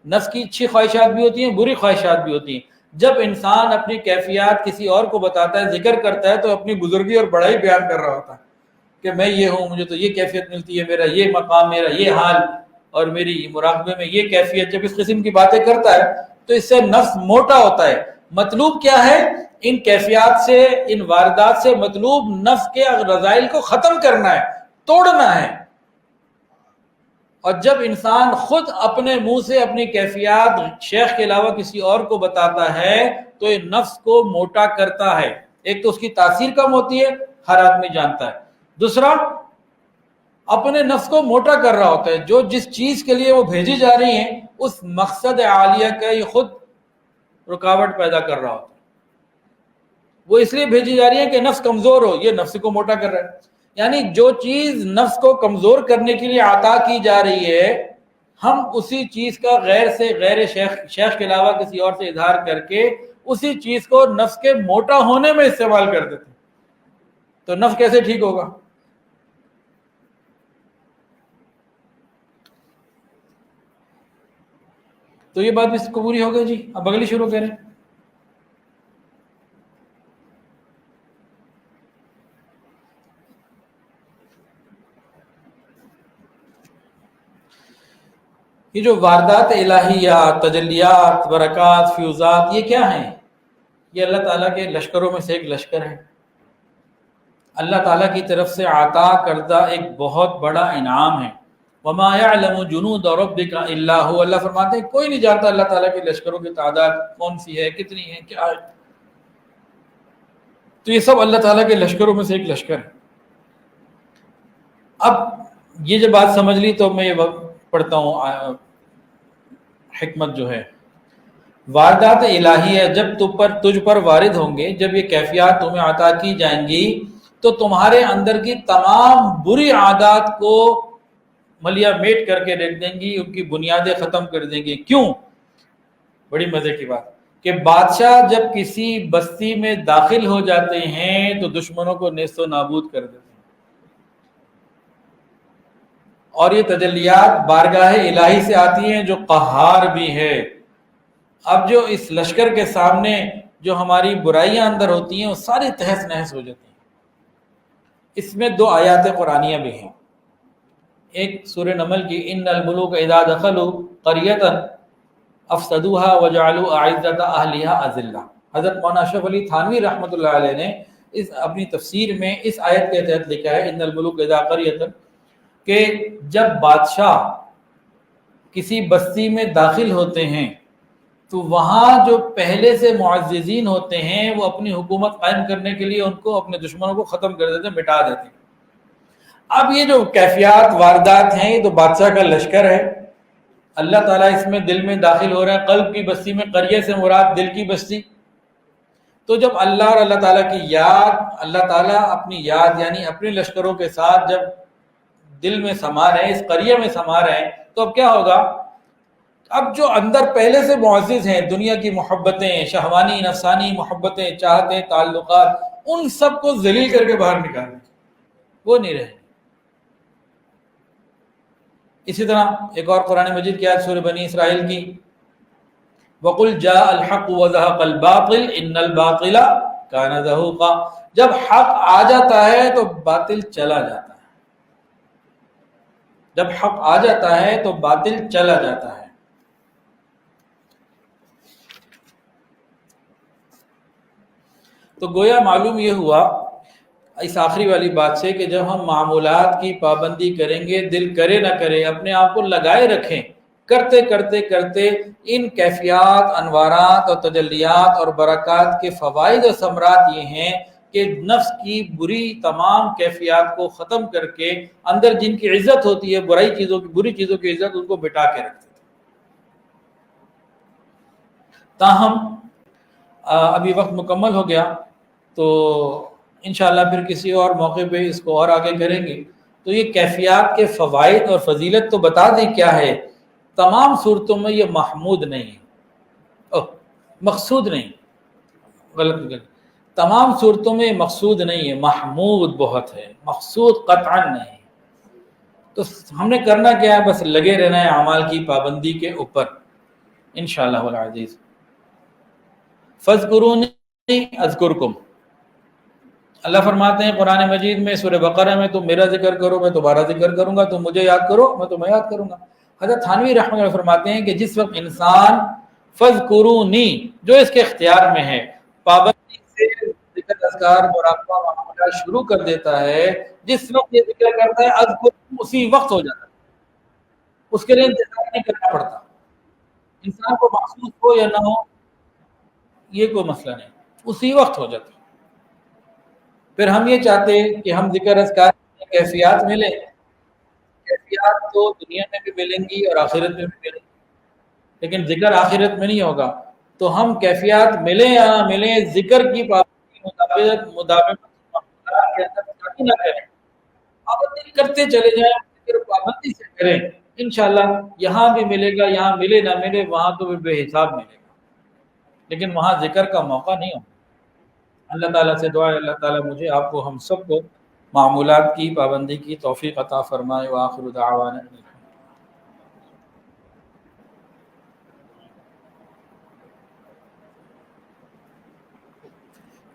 نفس کی اچھی خواہشات بھی ہوتی ہیں، بری خواہشات بھی ہوتی ہیں۔ جب انسان اپنی کیفیات کسی اور کو بتاتا ہے، ذکر کرتا ہے، تو اپنی بزرگی اور بڑائی بیان کر رہا ہوتا ہے کہ میں یہ ہوں، مجھے تو یہ کیفیت ملتی ہے، میرا یہ مقام، میرا یہ حال، اور میری مراقبے میں یہ کیفیت۔ جب اس قسم کی باتیں کرتا ہے تو اس سے نفس موٹا ہوتا ہے۔ مطلوب کیا ہے؟ ان کیفیات سے، ان واردات سے مطلوب نفس کے رذائل کو ختم کرنا ہے، توڑنا ہے۔ اور جب انسان خود اپنے منہ سے اپنی کیفیات شیخ کے علاوہ کسی اور کو بتاتا ہے تو یہ نفس کو موٹا کرتا ہے۔ ایک تو اس کی تاثیر کم ہوتی ہے، ہر آدمی جانتا ہے۔ دوسرا، اپنے نفس کو موٹا کر رہا ہوتا ہے۔ جو جس چیز کے لیے وہ بھیجی جا رہی ہیں، اس مقصد عالیہ کا یہ خود رکاوٹ پیدا کر رہا ہوتا ہے۔ وہ اس لیے بھیجی جا رہی ہے کہ نفس کمزور ہو، یہ نفس کو موٹا کر رہا ہے۔ یعنی جو چیز نفس کو کمزور کرنے کے لیے عطا کی جا رہی ہے، ہم اسی چیز کا غیر شیخ کے علاوہ کسی اور سے اظہار کر کے اسی چیز کو نفس کے موٹا ہونے میں استعمال کر دیتے ہیں۔ تو نفس کیسے ٹھیک ہوگا؟ تو یہ بات بھی پوری ہو گئی جی۔ اب اگلی شروع کریں۔ یہ جو واردات الہیات، تجلیات، برکات، فیوزات، یہ کیا ہیں؟ یہ اللہ تعالیٰ کے لشکروں میں سے ایک لشکر ہے۔ اللہ تعالیٰ کی طرف سے عطا کردہ ایک بہت بڑا انعام ہے۔ وَمَا يَعْلَمُ جُنُودَ رَبِّكَ إِلَّا هُوَ، اللہ فرماتے ہیں کوئی نہیں جانتا اللہ تعالیٰ کے لشکروں کی تعداد کون سی ہے، کتنی ہے، کیا ہے۔ تو یہ سب اللہ تعالیٰ کے لشکروں میں سے ایک لشکر ہے۔ اب یہ جو بات سمجھ لی تو میں یہ پڑھتا ہوں حکمت جو ہے۔ واردات الہیہ جب تجھ پر وارد ہوں گے، جب یہ کیفیات تمہیں عطا کی جائیں گی تو تمہارے اندر کی تمام بری عادات کو ملیا میٹ کر کے رکھ دیں گی، ان کی بنیادیں ختم کر دیں گی۔ کیوں؟ بڑی مزے کی بات کہ بادشاہ جب کسی بستی میں داخل ہو جاتے ہیں تو دشمنوں کو نیست و نابود کر دیتے ہیں، اور یہ تجلیات بارگاہ الہی سے آتی ہیں جو قہار بھی ہے۔ اب جو اس لشکر کے سامنے جو ہماری برائیاں اندر ہوتی ہیں وہ ساری تہس نہس ہو جاتی ہیں۔ اس میں 2 آیات قرآنیہ بھی ہیں۔ ایک سورہ نمل کی ان الملوک اذا دخلوا قریۃ افسدوها وجعلوا اعزۃ اہلھا اذلہ۔ حضرت مولانا اشرف علی تھانوی رحمۃ اللہ علیہ نے اس اپنی تفسیر میں اس آیت کے تحت لکھا ہے ان الملوک اذا قریۃ، کہ جب بادشاہ کسی بستی میں داخل ہوتے ہیں تو وہاں جو پہلے سے معززین ہوتے ہیں وہ اپنی حکومت قائم کرنے کے لیے ان کو اپنے دشمنوں کو ختم کر دیتے ہیں، مٹا دیتے ہیں۔ اب یہ جو کیفیات واردات ہیں یہ تو بادشاہ کا لشکر ہے، اللہ تعالیٰ اس میں دل میں داخل ہو رہا ہے۔ قلب کی بستی میں قریہ سے مراد دل کی بستی۔ تو جب اللہ اور اللہ تعالیٰ کی یاد، اللہ تعالیٰ اپنی یاد یعنی اپنے لشکروں کے ساتھ جب دل میں سما رہے ہیں، اس قریہ میں سما رہے ہیں، تو اب کیا ہوگا؟ اب جو اندر پہلے سے معزز ہیں، دنیا کی محبتیں، شہوانی نفسانی محبتیں، چاہتیں، تعلقات، ان سب کو ذلیل کر کے باہر نکالیں، وہ نہیں رہے۔ اسی طرح ایک اور قرآن مجید کی آیت سورہ بنی اسرائیل کی، وَقُلْ جَاءَ الْحَقُّ وَزَهَقَ الْبَاطِلُ إِنَّ الْبَاطِلَ كَانَ زَهُوقًا۔ جب حق آ جاتا ہے تو باطل چلا جاتا ہے، جب حق آ جاتا ہے تو باطل چلا جاتا ہے۔ تو گویا معلوم یہ ہوا اس آخری والی بات سے کہ جب ہم معمولات کی پابندی کریں گے، دل کرے نہ کرے، اپنے آپ کو لگائے رکھیں، کرتے کرتے کرتے ان کیفیات، انوارات اور تجلیات اور برکات کے فوائد اور ثمرات یہ ہیں کہ نفس کی بری تمام کیفیات کو ختم کر کے اندر جن کی عزت ہوتی ہے، بری چیزوں کی عزت، ان کو مٹا کے رکھتے تھے۔ تاہم ابھی وقت مکمل ہو گیا تو انشاءاللہ پھر کسی اور موقع پہ اس کو اور آگے کریں گے۔ تو یہ کیفیات کے فوائد اور فضیلت تو بتا دیں کیا ہے، تمام صورتوں میں یہ محمود نہیں ہے، مقصود نہیں، غلط، تمام صورتوں میں مقصود نہیں ہے، محمود بہت ہے، مقصود قطعا نہیں۔ تو ہم نے کرنا کیا ہے؟ بس لگے رہنا ہے اعمال کی پابندی کے اوپر انشاءاللہ العزیز۔ فاذکرونی اذکرکم، اللہ فرماتے ہیں قرآن مجید میں سورہ بقرہ میں، تم میرا ذکر کرو میں تمہارا ذکر کروں گا، تم مجھے یاد کرو میں تمہیں یاد کروں گا۔ حضرت تھانوی رحمۃ اللہ فرماتے ہیں کہ جس وقت انسان فاذکرونی جو اس کے اختیار میں ہے، پابندی سے ذکر، اذکار، مراقبہ، معاملات شروع کر دیتا ہے، جس وقت یہ ذکر کرتا ہے اذکرکم اسی وقت ہو جاتا ہے، اس کے لیے انتظار نہیں کرنا پڑتا۔ انسان کو محسوس ہو یا نہ ہو یہ کوئی مسئلہ نہیں، اسی وقت ہو جاتا ہے۔ پھر ہم یہ چاہتے ہیں کہ ہم ذکر اذکار کی کیفیات ملیں، کیفیات تو دنیا میں بھی ملیں گی اور آخرت میں بھی ملیں گی، لیکن ذکر آخرت میں نہیں ہوگا۔ تو ہم کیفیات ملیں یا نہ ملیں، ذکر کی پابندی نہ کریں، پابندی کرتے چلے جائیں، ذکر پابندی سے کریں، انشاءاللہ یہاں بھی ملے گا، یہاں ملے نہ ملے وہاں تو بے حساب ملے گا، لیکن وہاں ذکر کا موقع نہیں ہوگا۔ اللہ تعالیٰ سے دعا ہے اللہ تعالیٰ مجھے، آپ کو، ہم سب کو معمولات کی پابندی کی توفیق عطا فرمائے۔ وآخر دعوانا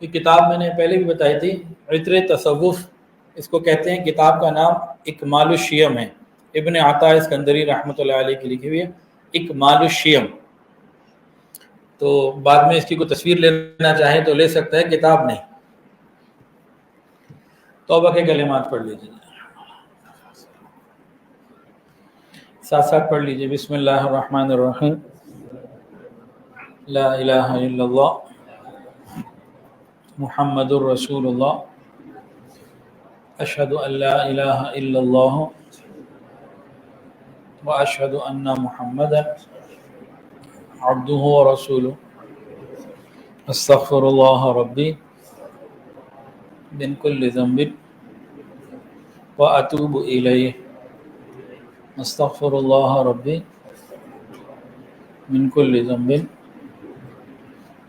یہ کتاب میں نے پہلے بھی بتائی تھی، عطر تصوف اس کو کہتے ہیں، کتاب کا نام اکمال الشیم ہے، ابن عطا اسکندری رحمۃ اللہ علیہ کی لکھی ہوئی ہے، اکمال الشیم۔ تو بعد میں اس کی کوئی تصویر لینا چاہے تو لے سکتا ہے، کتاب نہیں۔ توبہ کے کلمات پڑھ لیجیے، ساتھ ساتھ پڑھ لیجیے۔ بسم اللہ الرحمن الرحیم، لا الہ الا اللہ محمد الرسول اللہ، اشہد ان لا الہ الا اللہ واشہد ان محمد عبدہ ورسولہ، استغفر اللہ ربی من کل ذنب واتوب الیہ، استغفر اللہ ربی من کل ذنب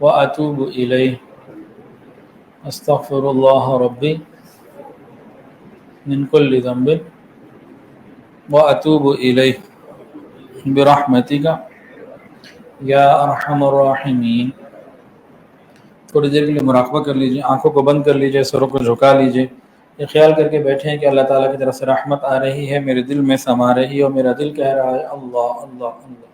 واتوب الیہ، استغفر اللہ ربی من کل ذنب واتوب الیہ برحمتک یا ارحم الراحمین۔ تھوڑی دیر کے لیے مراقبہ کر لیجیے، آنکھوں کو بند کر لیجیے، سروں کو جھکا لیجیے، یہ خیال کر کے بیٹھے ہیں کہ اللہ تعالیٰ کی طرف سے رحمت آ رہی ہے، میرے دل میں سما رہی ہے، اور میرا دل کہہ رہا ہے اللہ اللہ اللہ۔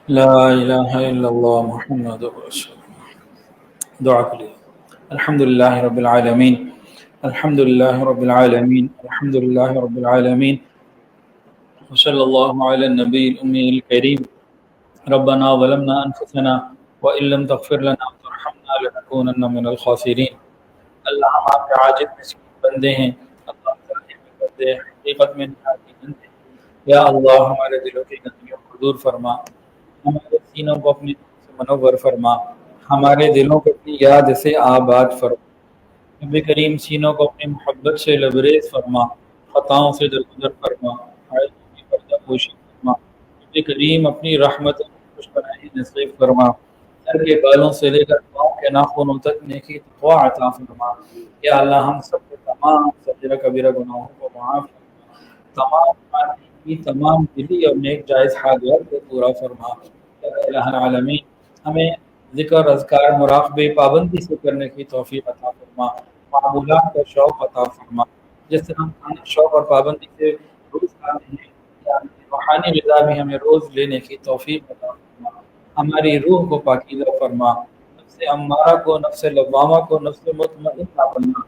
لا الہ الا اللہ محمد رسول اللہ. دعا کے لیے. الحمد للہ رب العالمین، الحمد للہ رب العالمین، الحمد للہ رب العالمین، وصلی اللہ علی النبی الامی الکریم. ربنا ظلمنا انفسنا وان لم تغفر لنا وترحمنا لنکونن من الخاسرین. اللہ ہم آپ کے عاجز مسکین بندے ہیں، اللہ تعالی کے بندے ہیں، حقیقت میں نہایت بندے ہیں. یا اللہ ہمارے دلوں کی گندگیوں کو دور فرما، ہمارے سینوں کو اپنی نور سے منور فرما، ہمارے دلوں کو اپنی یاد سے آباد فرما. نبی کریم سینوں کو اپنی محبت سے لبریز فرما، خطاؤں سے درگزر فرما، عائشوں کی پردہ پوشی فرما. نبی کریم اپنی رحمت اور خوش بنائی نصیب فرما. سر کے بالوں سے لے کر پاؤں کے ناخنوں تک نیکی تقوی عطا فرما. یا اللہ ہم سب کے تمام صغیرہ کبیرہ گناہوں کو معاف فرما، تمام ماضی کی تمام دلی اور نیک جائز حاجات کو پورا فرما. یا الہ العالمین ہمیں ذکر، اذکار، مراقبے پابندی سے کرنے کی توفیق عطا فرما، معمولات کا شوق عطا فرما. جس طرح ہم کھانے شوق اور پابندی سے روز کھاتے ہیں، یا روحانی غذا بھی ہمیں روز لینے کی توفیق عطا فرما. ہماری روح کو پاکیزہ فرما، نفس امارہ کو، نفس لوامہ کو نفس مطمئنہ بنا.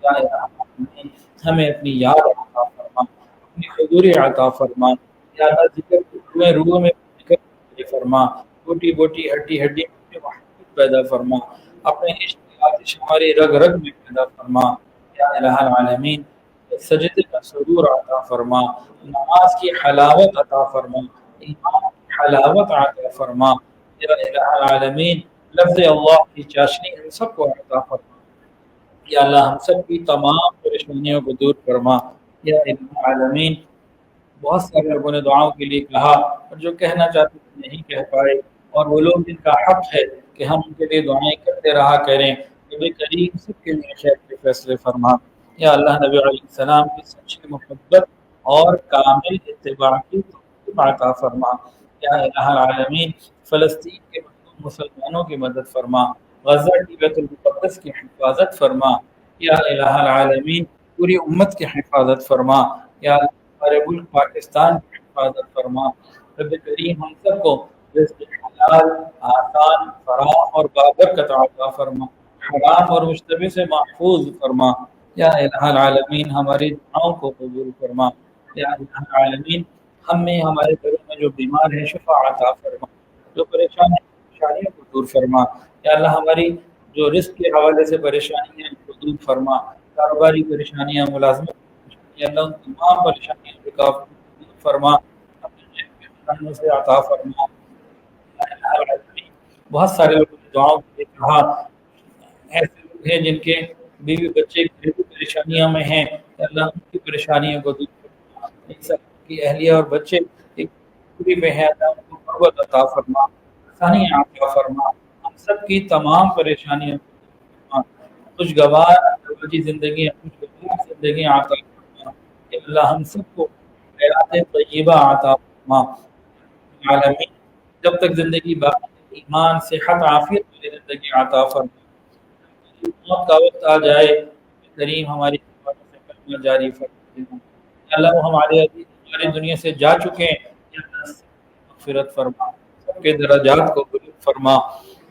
یا الہ العالمین ہمیں اپنی یاد عطا فرما، اپنی حضوری عطا فرما. یا اللہ ذکر میں روح میں ذکر فرما، بوٹی بوٹی ہڈی ہڈی میں محبت پیدا فرما، اپنے عشق کی آتش ہماری رگ رگ میں پیدا فرما یا الہ العالمین، سجدے کا سرور عطا فرما، نماز کی حلاوت عطا فرما، ایمان کی حلاوت عطا فرما یا الہ العالمین، لفظ اللہ کی چاشنی ہم سب کو عطا فرما یا اللہ، ہم سب کی تمام پریشانیوں کو دور فرما یا الہ العالمین۔ بہت سارے لوگوں نے دعاؤں کے لیے کہا اور جو کہنا چاہتے تھے نہیں کہہ پائے، اور وہ لوگ جن کا حق ہے کہ ہم ان کے لیے دعائیں کرتے رہا کریں، نبی کریم سب کے لیے خیر کے فیصلے فرما یا اللہ، نبی علیہ السلام کی سچی محبت اور کامل اتباع کی توفیق عطا فرما یا الہ العالمین۔ فلسطین کے مظلوم مسلمانوں کی مدد فرما، غزہ کی بیت المقدس کی حفاظت فرما یا الہ العالمین، پوری امت کی حفاظت فرما یا اللہ، ہمارے ملک پاکستان کی حفاظت فرما۔ رب کریم ہم سب کو رزق حلال، آسان، فراخ اور بابرکت عطا فرما، حرام اور مشتبہ سے محفوظ فرما یا الہ العالمین، ہماری دعاؤں کو قبول فرما یا الہ العالمین۔ ہم میں ہمارے گھروں میں جو بیمار ہیں شفا عطا فرما، جو پریشانیوں کو دور فرما یا اللہ، ہماری جو رزق کے حوالے سے پریشانیاں ہیں ان کو دور فرما، کاروباری پریشانیاں، ملازمت یا اللہ ان تمام پریشانیوں سے دور فرما، اپنے پریشانیوں سے عطا فرما یا الہ العالمین۔ بہت سارے لوگوں نے دعاؤں کے لیے کہا، ایسے لوگ ہیں جن کے بیوی بچے گھریلو پریشانیوں میں ہیں، اللہ ان کی پریشانیوں کو دور فرما، ان سب کی اہلیہ اور بچے ایک پوری میں ہیں، اللہ ان کو قربت عطا فرما، آسانیاں عطا فرما، ہم سب کی تمام پریشانیوں کو دور فرما، خوشگوار ازدواجی زندگی، خوشگوار زندگی عطا فرما کہ اللہ ہم سب کو خیرات طیبہ عطا فرما عالمین۔ جب تک زندگی باقی ہے، ایمان، صحت، عافیت والی زندگی عطا فرما، موت کا وقت آ جائے کریم ہماری زبانوں سے کلمہ جاری فرما دینا یا اللہ، وہ ہمارے عزیز ہماری دنیا سے جا چکے ہیں یا اللہ سب کی مغفرت فرما، سب کے درجات کو بلند فرما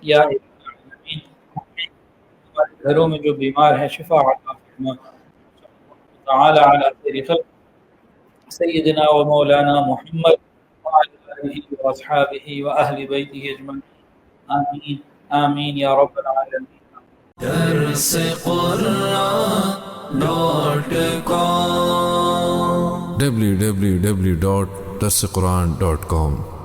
یا الہ العالمین۔ ہمارے گھروں میں جو بیمار ہیں شفا عطا فرما، تعالی علی خیر خلق سیدنا و مولانا محمد وعلی آلہ واصحابہ واہل بیتہ اجمعین، آمین آمین یا رب العالمین۔ درس قرآن www.درسقرآن.com